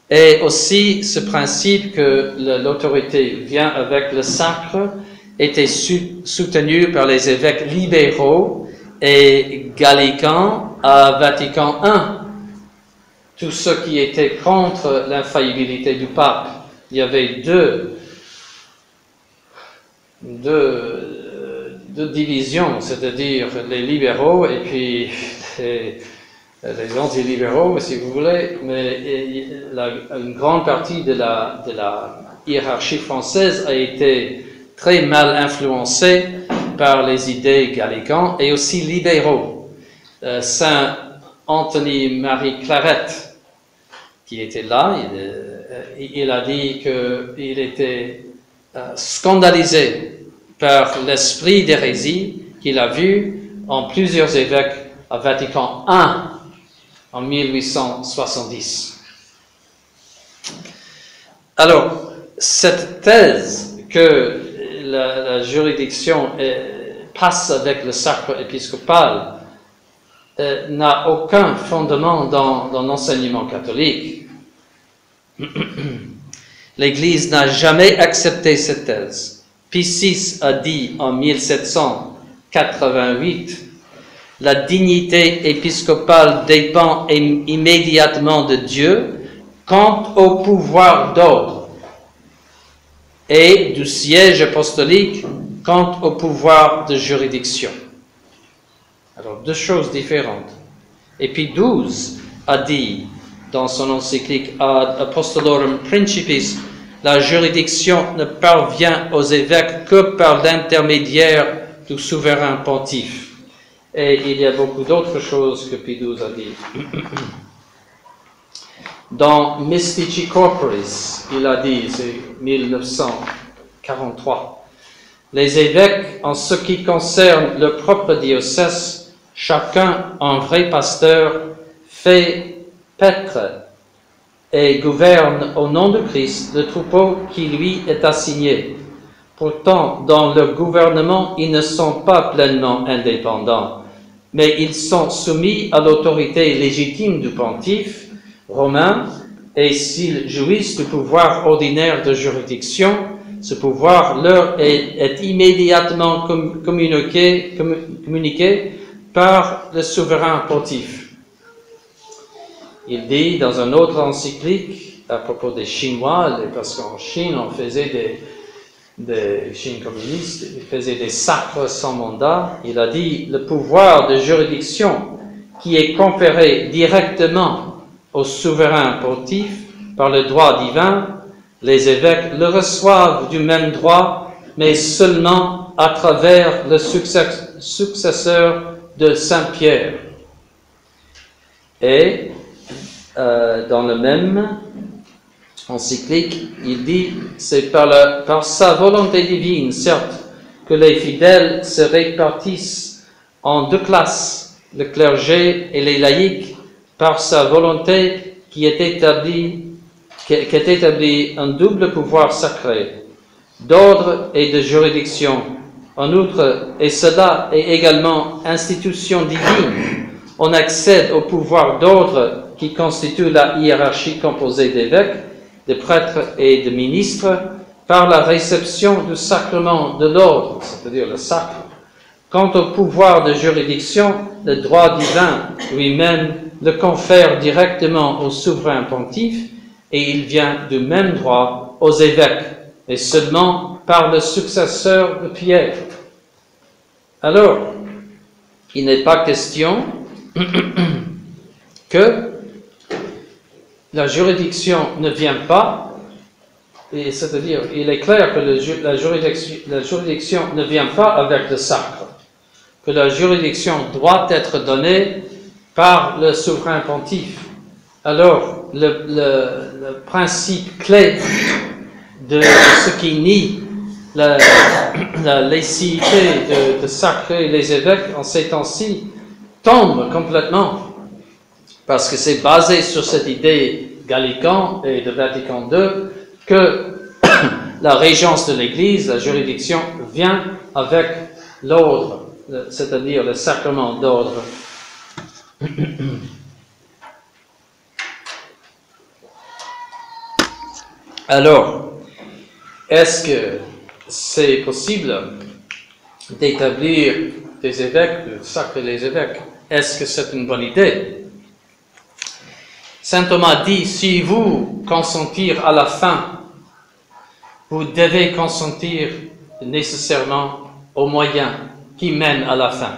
Et aussi ce principe que l'autorité vient avec le sacre était soutenu par les évêques libéraux et gallicans à Vatican I. Tous ceux qui étaient contre l'infaillibilité du pape. Il y avait deux divisions, c'est-à-dire les libéraux et puis les anti-libéraux, si vous voulez, mais une grande partie de la hiérarchie française a été très mal influencée par les idées gallicanes et aussi libéraux. Saint Anthony-Marie Claret, qui était là, il a dit qu'il était scandalisé par l'esprit d'hérésie qu'il a vu en plusieurs évêques à Vatican I en 1870. Alors, cette thèse que la juridiction passe avec le sacre épiscopal n'a aucun fondement dans l'enseignement catholique. L'Église n'a jamais accepté cette thèse. Pie VI a dit en 1788 « La dignité épiscopale dépend immédiatement de Dieu quant au pouvoir d'ordre et du siège apostolique quant au pouvoir de juridiction. » Alors, deux choses différentes. Et Pie XII a dit dans son encyclique Ad Apostolorum Principis, la juridiction ne parvient aux évêques que par l'intermédiaire du souverain pontife. Et il y a beaucoup d'autres choses que Pie XII a dit. Dans Mystici Corporis, il a dit, c'est 1900, 43. Les évêques, en ce qui concerne leur propre diocèse, chacun un vrai pasteur, fait paître et gouverne au nom de Christ le troupeau qui lui est assigné. Pourtant, dans leur gouvernement, ils ne sont pas pleinement indépendants, mais ils sont soumis à l'autorité légitime du pontife romain, et s'ils jouissent du pouvoir ordinaire de juridiction, ce pouvoir leur est immédiatement communiqué par le souverain pontife. Il dit dans un autre encyclique, à propos des Chinois, parce qu'en Chine, on faisait des Chine communiste, il faisait des sacres sans mandat, il a dit, le pouvoir de juridiction qui est conféré directement au souverain pontife par le droit divin, les évêques le reçoivent du même droit, mais seulement à travers le successeur de Saint-Pierre. Et dans le même encyclique, il dit, c'est par sa volonté divine, certes, que les fidèles se répartissent en deux classes, le clergé et les laïcs, par sa volonté qu'est établi un double pouvoir sacré, d'ordre et de juridiction. En outre, et cela est également institution divine, on accède au pouvoir d'ordre qui constitue la hiérarchie composée d'évêques, de prêtres et de ministres, par la réception du sacrement de l'ordre, c'est-à-dire le sacre. Quant au pouvoir de juridiction, le droit divin lui-même le confère directement au souverain pontife, et il vient du même droit aux évêques, et seulement par le successeur de Pierre. Alors, il n'est pas question que la juridiction ne vient pas, et c'est-à-dire, il est clair que la juridiction ne vient pas avec le sacre, que la juridiction doit être donnée par le souverain pontife. Alors, le principe clé de ce qui nie la laïcité de sacrer les évêques en ces temps-ci tombe complètement, parce que c'est basé sur cette idée gallican et de Vatican II que la régence de l'Église, la juridiction, vient avec l'ordre, c'est-à-dire le sacrement d'ordre. Alors, est-ce que c'est possible d'établir des évêques, de sacrer les évêques? Est-ce que c'est une bonne idée? Saint Thomas dit, si vous consentir à la fin, vous devez consentir nécessairement aux moyens qui mènent à la fin.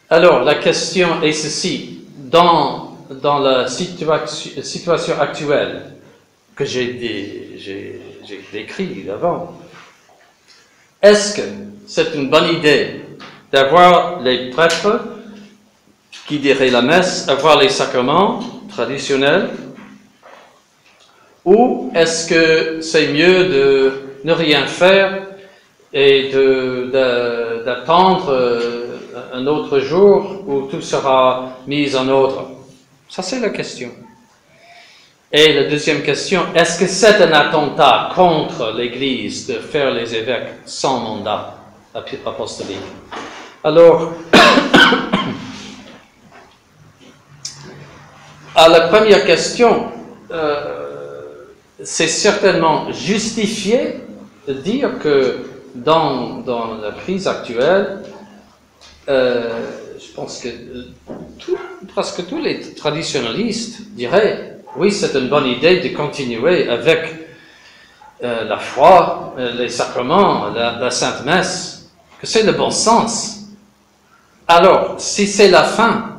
Alors, la question est ceci, dans la situation actuelle que j'ai décrite avant, est-ce que c'est une bonne idée d'avoir les prêtres qui diraient la messe, avoir les sacrements traditionnels, ou est-ce que c'est mieux de ne rien faire et d'attendre un autre jour où tout sera mis en ordre? Ça, c'est la question. Et la deuxième question, est-ce que c'est un attentat contre l'Église de faire les évêques sans mandat apostolique? Alors, à la première question, c'est certainement justifié de dire que dans la crise actuelle, je pense que presque tous les traditionalistes diraient oui, c'est une bonne idée de continuer avec la foi, les sacrements, la Sainte Messe, que c'est le bon sens. Alors, si c'est la fin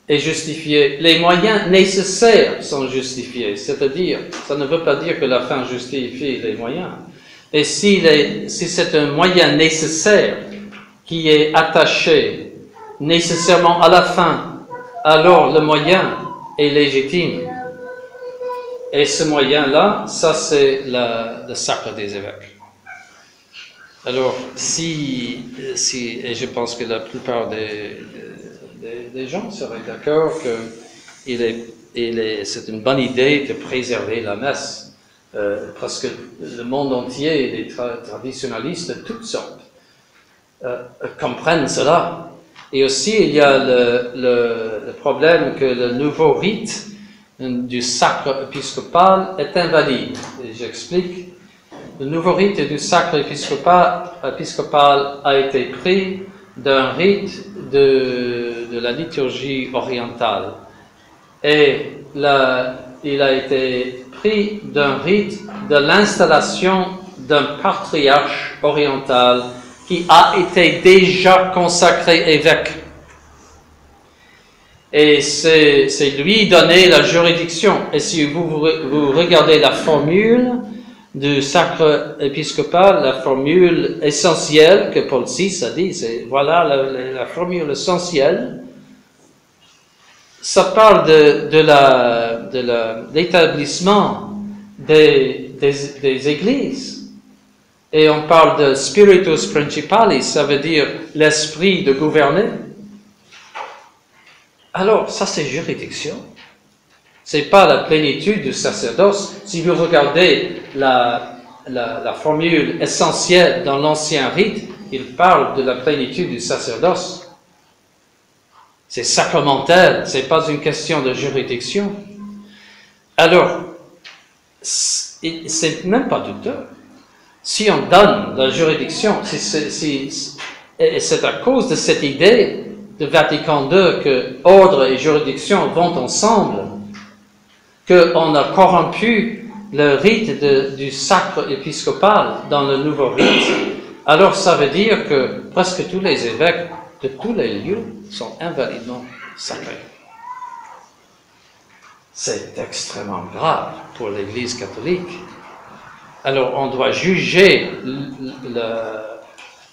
est justifiée, les moyens nécessaires sont justifiés, c'est-à-dire, ça ne veut pas dire que la fin justifie les moyens. Et si c'est un moyen nécessaire qui est attaché nécessairement à la fin, alors le moyen est légitime. Et ce moyen-là, ça c'est le sacre des évêques. Alors, et je pense que la plupart des gens seraient d'accord que c'est une bonne idée de préserver la messe, parce que le monde entier, les traditionalistes de toutes sortes, comprennent cela. Et aussi, il y a le problème que le nouveau rite du sacre épiscopal est invalide. Et j'explique. Le nouveau rite du sacre épiscopal a été pris d'un rite de la liturgie orientale. Et il a été pris d'un rite de l'installation d'un patriarche oriental qui a été déjà consacré évêque. Et c'est lui donner la juridiction. Et si vous regardez la formule du sacre épiscopal, la formule essentielle que Paul VI a dit, c'est voilà la formule essentielle. Ça parle de l'établissement des églises. Et on parle de spiritus principalis, ça veut dire l'esprit de gouverner. Alors, ça c'est juridiction. C'est pas la plénitude du sacerdoce. Si vous regardez la formule essentielle dans l'ancien rite, il parle de la plénitude du sacerdoce. C'est sacramentel, c'est pas une question de juridiction. Alors, c'est même pas douteux. Si on donne la juridiction, c'est à cause de cette idée de Vatican II que ordre et juridiction vont ensemble, qu'on a corrompu le rite du sacre épiscopal dans le nouveau rite. Alors ça veut dire que presque tous les évêques de tous les lieux sont invalidement sacrés. C'est extrêmement grave pour l'Église catholique. Alors on doit juger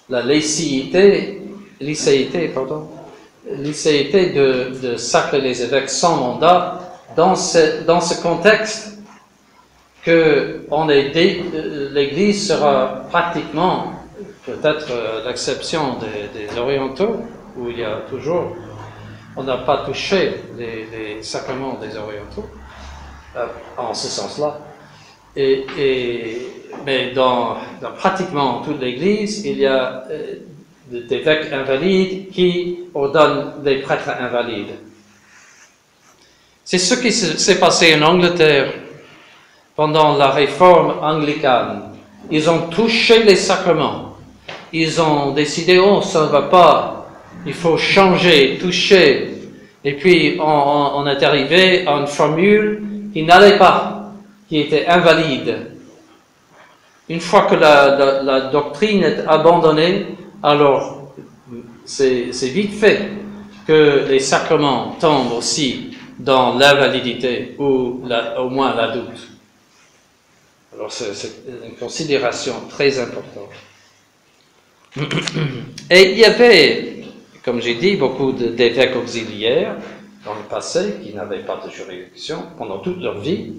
la licéité de sacrer les évêques sans mandat dans ce contexte que l'Église sera pratiquement, peut-être l'exception des orientaux, où il y a toujours, on n'a pas touché les sacrements des orientaux, en ce sens-là. Mais dans pratiquement toute l'Église, il y a des évêques invalides qui ordonnent des prêtres invalides. C'est ce qui s'est passé en Angleterre pendant la réforme anglicane. Ils ont touché les sacrements. Ils ont décidé, oh, ça ne va pas, il faut changer, toucher. Et puis, on est arrivé à une formule qui n'allait pas, qui était invalide. Une fois que la doctrine est abandonnée, alors c'est vite fait que les sacrements tombent aussi dans l'invalidité ou au moins la doute. Alors c'est une considération très importante. Et il y avait, comme j'ai dit, beaucoup d'évêques auxiliaires dans le passé qui n'avaient pas de juridiction pendant toute leur vie.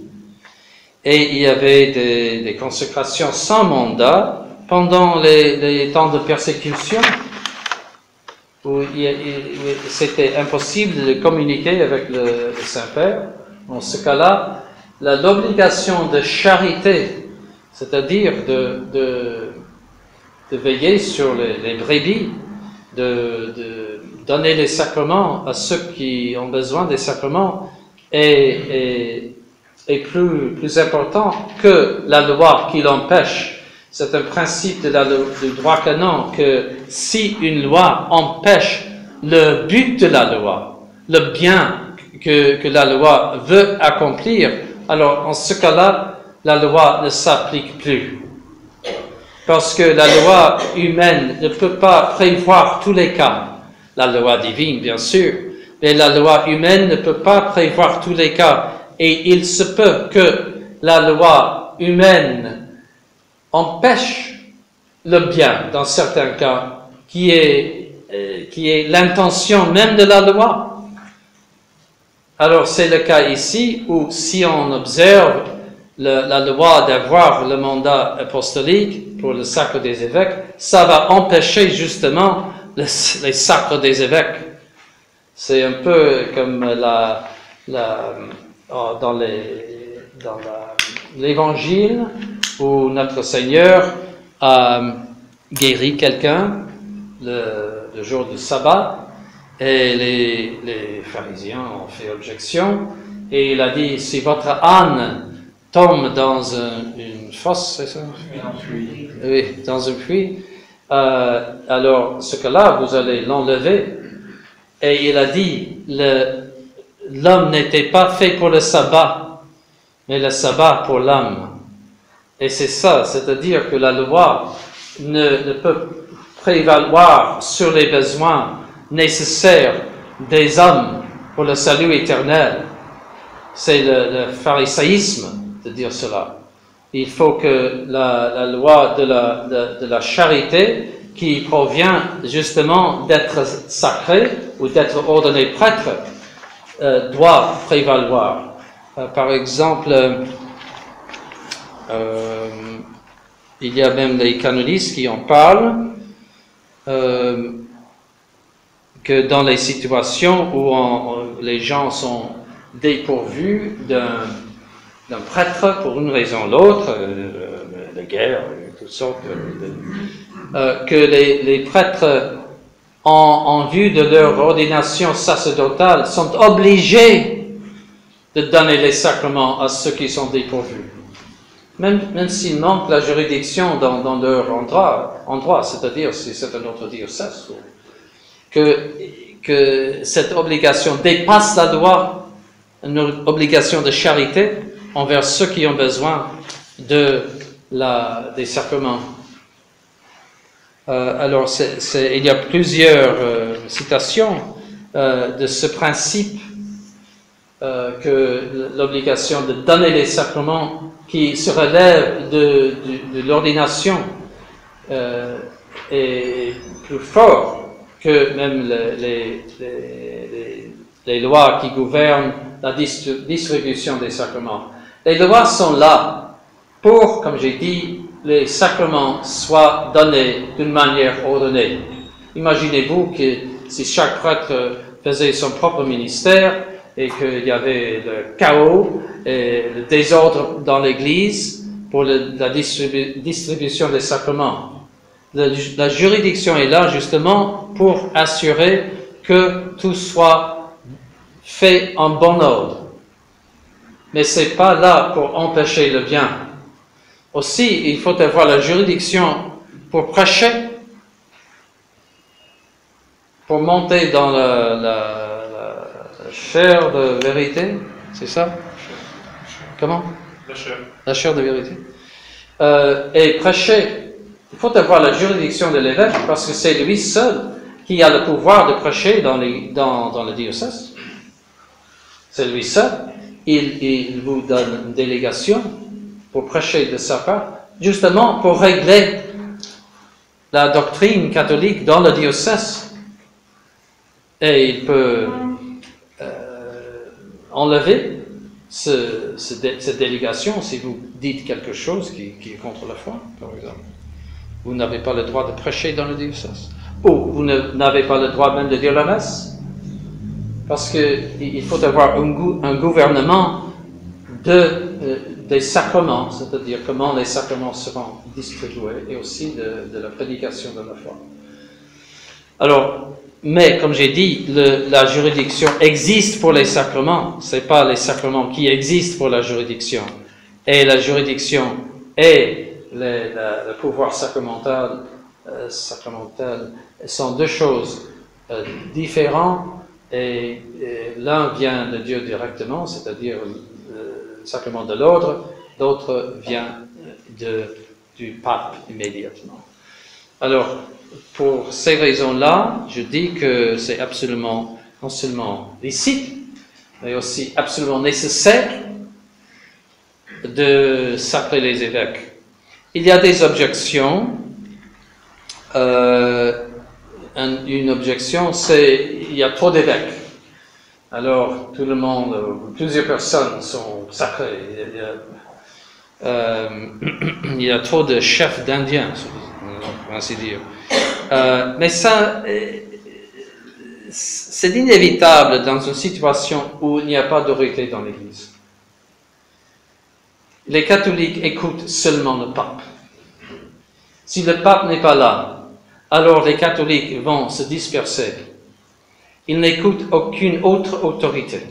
Et il y avait des consécrations sans mandat pendant les temps de persécution, où c'était impossible de communiquer avec le Saint-Père. Dans ce cas-là, l'obligation de charité, c'est-à-dire de veiller sur les brebis, de donner les sacrements à ceux qui ont besoin des sacrements, est plus important que la loi qui l'empêche. C'est un principe du droit canon que si une loi empêche le but de la loi, le bien que la loi veut accomplir, alors en ce cas-là, la loi ne s'applique plus. Parce que la loi humaine ne peut pas prévoir tous les cas. La loi divine, bien sûr, mais la loi humaine ne peut pas prévoir tous les cas. Et il se peut que la loi humaine empêche le bien, dans certains cas, qui est l'intention même de la loi. Alors c'est le cas ici où si on observe la loi d'avoir le mandat apostolique pour le sacre des évêques, ça va empêcher justement les sacres des évêques. C'est un peu comme dans l'évangile où notre Seigneur a guéri quelqu'un le jour du sabbat et les pharisiens ont fait objection et il a dit si votre âne tombe dans une fosse, c'est ça? Oui, dans un puits, alors ce cas-là vous allez l'enlever. Et il a dit l'homme n'était pas fait pour le sabbat, mais le sabbat pour l'homme. Et c'est ça, c'est-à-dire que la loi ne peut prévaloir sur les besoins nécessaires des hommes pour le salut éternel. C'est le pharisaïsme de dire cela. Il faut que la loi de la charité, qui provient justement d'être sacré ou d'être ordonné prêtre, doit prévaloir. Par exemple, il y a même les canonistes qui en parlent, que dans les situations où les gens sont dépourvus d'un prêtre pour une raison ou l'autre, de guerre, toutes sortes que les prêtres, en vue de leur ordination sacerdotale, sont obligés de donner les sacrements à ceux qui sont dépourvus. Même s'il manque la juridiction dans leur endroit, c'est-à-dire si c'est un autre diocèse, que cette obligation dépasse la loi, une obligation de charité envers ceux qui ont besoin des sacrements. Alors, il y a plusieurs citations de ce principe que l'obligation de donner les sacrements qui se relève de l'ordination est plus fort que même les lois qui gouvernent la distribution des sacrements. Les lois sont là pour, comme j'ai dit, les sacrements soient donnés d'une manière ordonnée. Imaginez-vous que si chaque prêtre faisait son propre ministère et qu'il y avait le chaos et le désordre dans l'Église pour la distribution des sacrements. La juridiction est là justement pour assurer que tout soit fait en bon ordre. Mais c'est pas là pour empêcher le bien. Aussi, il faut avoir la juridiction pour prêcher, pour monter dans la chair de vérité, c'est ça? Comment? La chair de vérité. Et prêcher, il faut avoir la juridiction de l'évêque parce que c'est lui seul qui a le pouvoir de prêcher dans le diocèse. C'est lui seul. Il vous donne une délégation pour prêcher de sa part, justement pour régler la doctrine catholique dans le diocèse. Et il peut enlever cette délégation si vous dites quelque chose qui est contre la foi, par exemple. Vous n'avez pas le droit de prêcher dans le diocèse. Ou vous n'avez pas le droit même de dire la messe. Parce qu'il faut avoir un gouvernement des sacrements, c'est-à-dire comment les sacrements seront distribués, et aussi de la prédication de la foi. Alors, mais comme j'ai dit, la juridiction existe pour les sacrements, ce n'est pas les sacrements qui existent pour la juridiction. Et la juridiction et le pouvoir sacramental sont deux choses différentes, et l'un vient de Dieu directement, c'est-à-dire le sacrement de l'ordre, l'autre vient du pape immédiatement. Alors, pour ces raisons-là, je dis que c'est absolument, non seulement licite, mais aussi absolument nécessaire de sacrer les évêques. Il y a des objections. Une objection, c'est il y a trop d'évêques. Alors, tout le monde, plusieurs personnes sont sacrées. Il y a trop de chefs d'Indiens, pour ainsi dire. Mais ça, c'est inévitable dans une situation où il n'y a pas d'autorité dans l'Église. Les catholiques écoutent seulement le pape. Si le pape n'est pas là, alors les catholiques vont se disperser. Ils n'écoutent aucune autre autorité.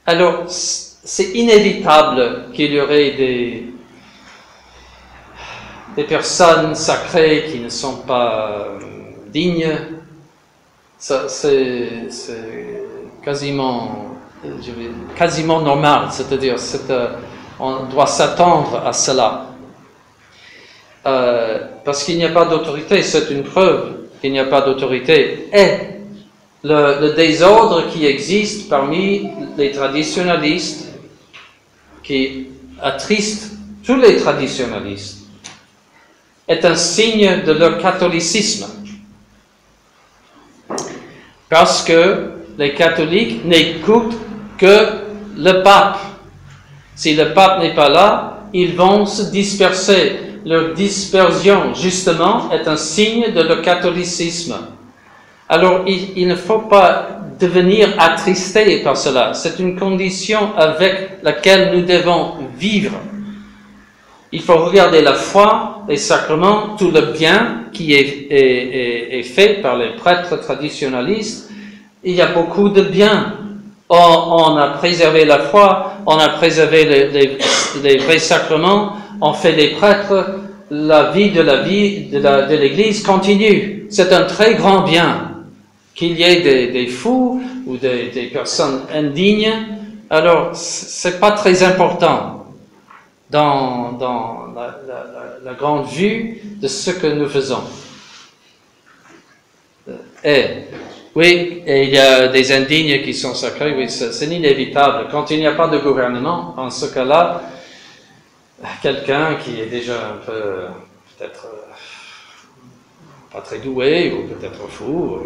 Alors, c'est inévitable qu'il y aurait des personnes sacrées qui ne sont pas dignes. Ça, c'est quasiment normal, c'est-à-dire on doit s'attendre à cela. Parce qu'il n'y a pas d'autorité, c'est une preuve qu'il n'y a pas d'autorité. Et le désordre qui existe parmi les traditionalistes, qui attriste tous les traditionalistes, est un signe de leur catholicisme. Parce que les catholiques n'écoutent que le pape. Si le pape n'est pas là, ils vont se disperser. Leur dispersion, justement, est un signe de leur catholicisme. Alors, il ne faut pas devenir attristé par cela. C'est une condition avec laquelle nous devons vivre. Il faut regarder la foi, les sacrements, tout le bien qui est fait par les prêtres traditionalistes. Il y a beaucoup de bien. On a préservé la foi, on a préservé les vrais sacrements, on fait des prêtres, la vie de l'Église continue. C'est un très grand bien. Qu'il y ait des fous ou des personnes indignes, alors c'est pas très important dans la grande vue de ce que nous faisons. Oui, et il y a des indignes qui sont sacrés, oui, c'est inévitable. Quand il n'y a pas de gouvernement, en ce cas-là, quelqu'un qui est déjà un peu, peut-être pas très doué, ou peut-être fou,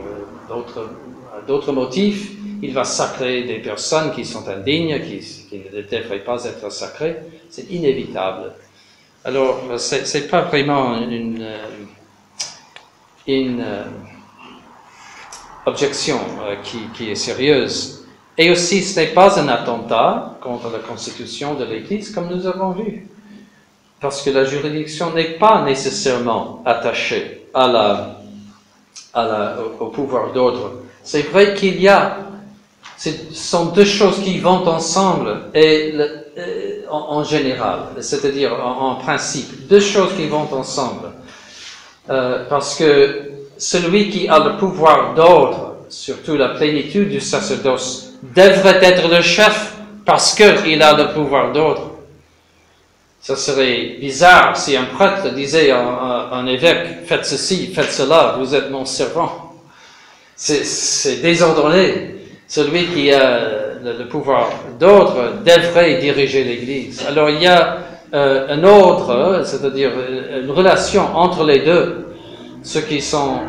d'autres motifs, il va sacrer des personnes qui sont indignes, qui ne devraient pas être sacrées. C'est inévitable. Alors, c'est pas vraiment une objection qui est sérieuse. Et aussi, ce n'est pas un attentat contre la constitution de l'Église, comme nous avons vu. Parce que la juridiction n'est pas nécessairement attachée au pouvoir d'ordre. C'est vrai qu'il y a, ce sont deux choses qui vont ensemble, et en général, c'est-à-dire en principe, deux choses qui vont ensemble. Parce que celui qui a le pouvoir d'ordre, surtout la plénitude du sacerdoce, devrait être le chef parce qu'il a le pouvoir d'ordre. Ça serait bizarre si un prêtre disait à un évêque, faites ceci, faites cela, vous êtes mon servant. C'est désordonné. Celui qui a le pouvoir d'ordre devrait diriger l'Église. Alors il y a un ordre, c'est-à-dire une relation entre les deux. Ceux qui sont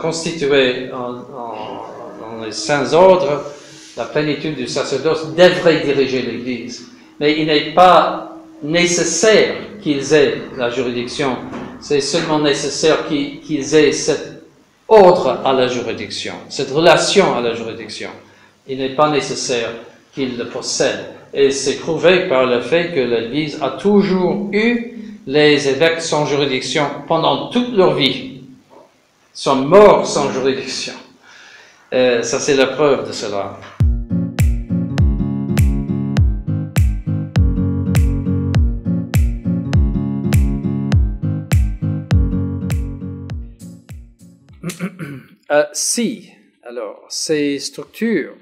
constitués dans les saints ordres, la plénitude du sacerdoce devrait diriger l'Église. Mais il n'est pas nécessaire qu'ils aient la juridiction, c'est seulement nécessaire qu'ils aient cet ordre à la juridiction, cette relation à la juridiction. Il n'est pas nécessaire qu'ils le possèdent. Et c'est prouvé par le fait que l'Église a toujours eu les évêques sans juridiction pendant toute leur vie. Ils sont morts sans juridiction. Ça, c'est la preuve de cela. Si, alors, ces structures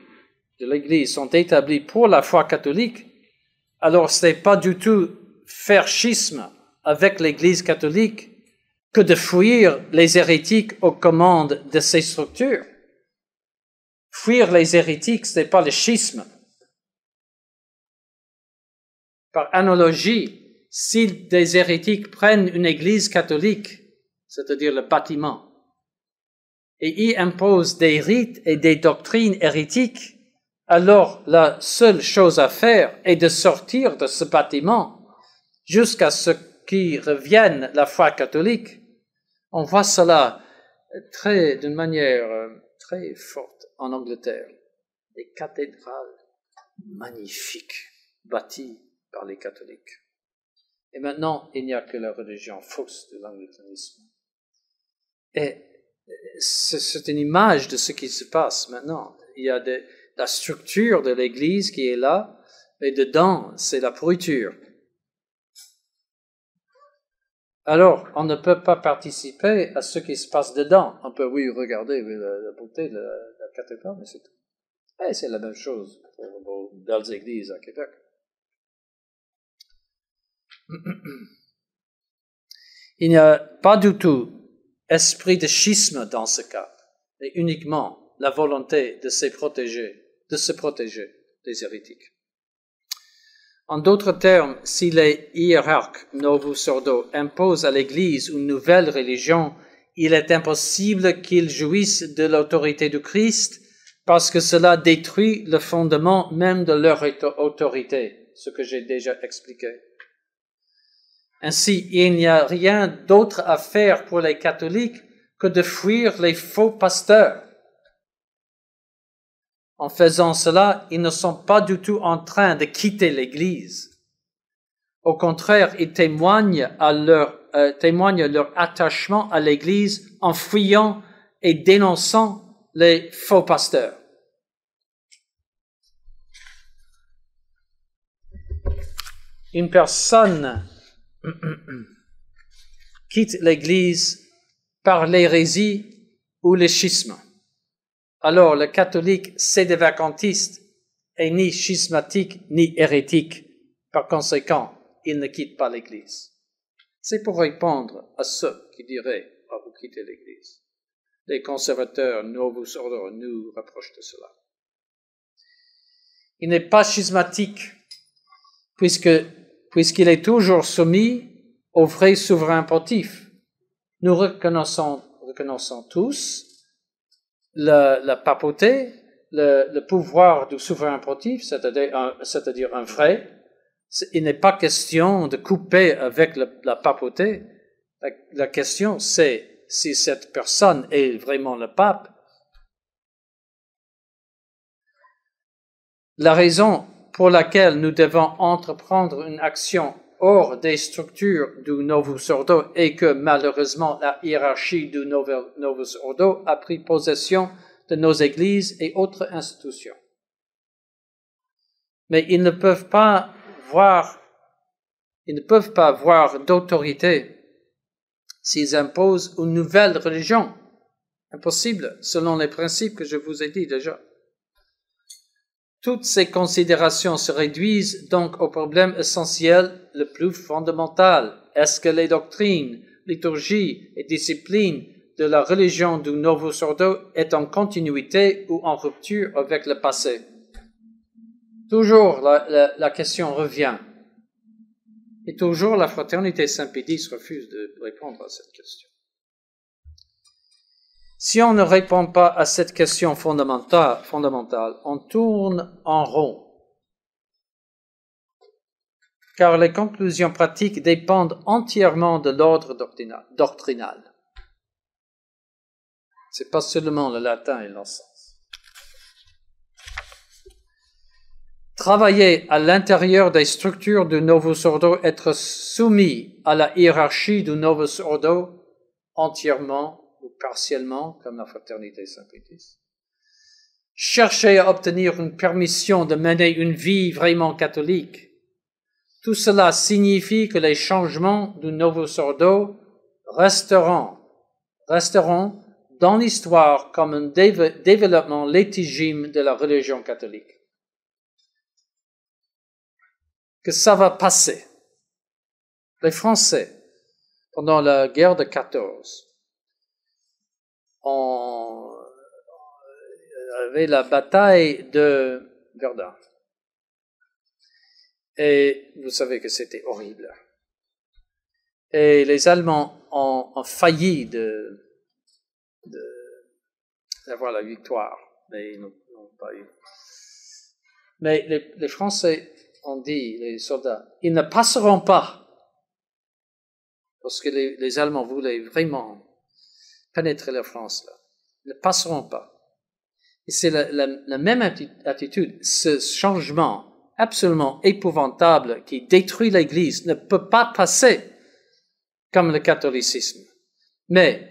de l'Église sont établies pour la foi catholique, alors ce n'est pas du tout faire schisme avec l'Église catholique que de fuir les hérétiques aux commandes de ces structures. Fuir les hérétiques, ce n'est pas le schisme. Par analogie, si des hérétiques prennent une Église catholique, c'est-à-dire le bâtiment, et y imposent des rites et des doctrines hérétiques, alors la seule chose à faire est de sortir de ce bâtiment jusqu'à ce qu'il revienne la foi catholique. On voit cela d'une manière très forte en Angleterre. Des cathédrales magnifiques bâties par les catholiques. Et maintenant, il n'y a que la religion fausse de l'anglicanisme. Et c'est une image de ce qui se passe maintenant. Il y a la structure de l'Église qui est là, et dedans, c'est la pourriture. Alors, on ne peut pas participer à ce qui se passe dedans. On peut, oui, regarder la beauté de la cathédrale, mais c'est tout. Et c'est la même chose pour vos belles églises à Québec. Il n'y a pas du tout esprit de schisme dans ce cas, mais uniquement la volonté de se protéger des hérétiques. En d'autres termes, si les hiérarques Novus Ordo imposent à l'Église une nouvelle religion, il est impossible qu'ils jouissent de l'autorité du Christ parce que cela détruit le fondement même de leur autorité, ce que j'ai déjà expliqué. Ainsi, il n'y a rien d'autre à faire pour les catholiques que de fuir les faux pasteurs. En faisant cela, ils ne sont pas du tout en train de quitter l'Église. Au contraire, ils témoignent leur attachement à l'Église en fuyant et dénonçant les faux pasteurs. Une personne quitte l'Église par l'hérésie ou le schisme. Alors le catholique sédévacantiste est ni schismatique ni hérétique. Par conséquent, il ne quitte pas l'Église. C'est pour répondre à ceux qui diraient « Ah, vous quittez l'Église ». Les conservateurs Novus Ordo nous reprochent de cela. Il n'est pas schismatique puisqu'il est toujours soumis au vrai souverain pontife. Nous reconnaissons tous la papauté, le pouvoir du souverain pontife, c'est-à-dire un vrai. Il n'est pas question de couper avec la papauté. La question, c'est si cette personne est vraiment le pape. La raison pour laquelle nous devons entreprendre une action hors des structures du Novus Ordo est que malheureusement la hiérarchie du Novus Ordo a pris possession de nos églises et autres institutions. Mais ils ne peuvent pas voir d'autorité s'ils imposent une nouvelle religion. Impossible, selon les principes que je vous ai dit déjà. Toutes ces considérations se réduisent donc au problème essentiel le plus fondamental. Est-ce que les doctrines, liturgies et disciplines de la religion du Novus Ordo est en continuité ou en rupture avec le passé? Toujours la question revient. Et toujours la fraternité Saint-Pédis refuse de répondre à cette question. Si on ne répond pas à cette question fondamentale, on tourne en rond. Car les conclusions pratiques dépendent entièrement de l'ordre doctrinal. C'est pas seulement le latin et l'encens. Travailler à l'intérieur des structures du Novus Ordo, être soumis à la hiérarchie du Novus Ordo entièrement ou partiellement, comme la fraternité Saint-Pédis. Chercher à obtenir une permission de mener une vie vraiment catholique. Tout cela signifie que les changements du Novus Ordo resteront dans l'histoire comme un développement légitime de la religion catholique. Que ça va passer. Les Français, pendant la guerre de 14, on avait la bataille de Verdun. Et vous savez que c'était horrible. Et les Allemands ont failli d'avoir la victoire, mais ils n'ont pas eu. Mais les Français ont dit, les soldats, ils ne passeront pas. Parce que les Allemands voulaient vraiment pénétrer la France, là. Ils ne passeront pas. Et c'est la même attitude, ce changement absolument épouvantable qui détruit l'Église ne peut pas passer comme le catholicisme. Mais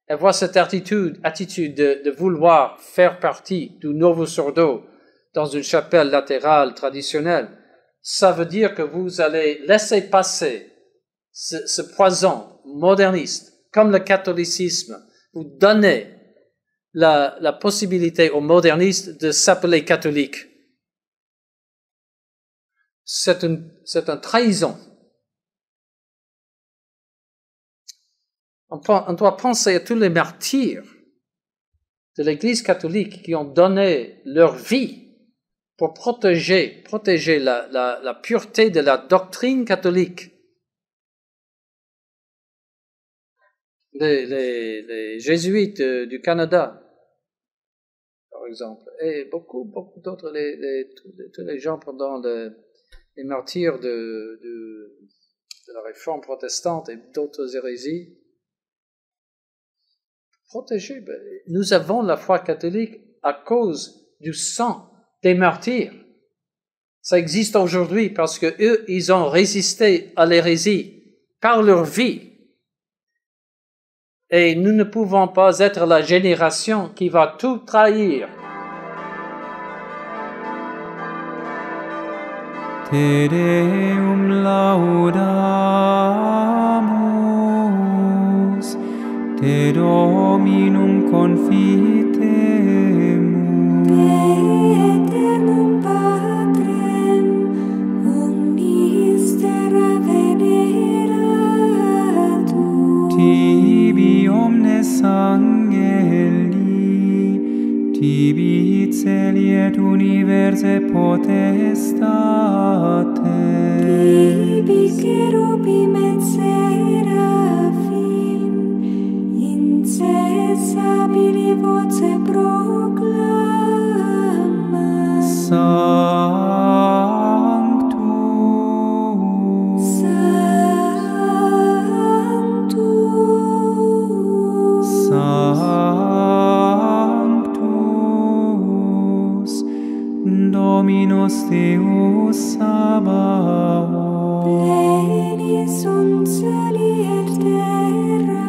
avoir cette attitude de vouloir faire partie du Novus Ordo dans une chapelle latérale traditionnelle, ça veut dire que vous allez laisser passer ce poison moderniste, comme le catholicisme. Vous donnez la possibilité aux modernistes de s'appeler catholiques. C'est une trahison. On doit penser à tous les martyrs de l'Église catholique qui ont donné leur vie pour protéger la pureté de la doctrine catholique. Les jésuites du Canada, par exemple, et beaucoup d'autres, tous les gens pendant les martyrs de la Réforme protestante et d'autres hérésies. Protégés, nous avons la foi catholique à cause du sang des martyrs. Ça existe aujourd'hui parce que eux, ils ont résisté à l'hérésie par leur vie. Et nous ne pouvons pas être la génération qui va tout trahir. Te Deum laudamus, Te Dominum confitemus, Te eternum Patrem, omnis terra veneratur, Tibi omnes angeli, Tibi celi et universe potestates, Tibi cherubim et seraphim, incessabili voce proclama, Sanctus, Sanctus, Sanctus, Dominus Deus Sabaoth, Pleni sunt celi et terra,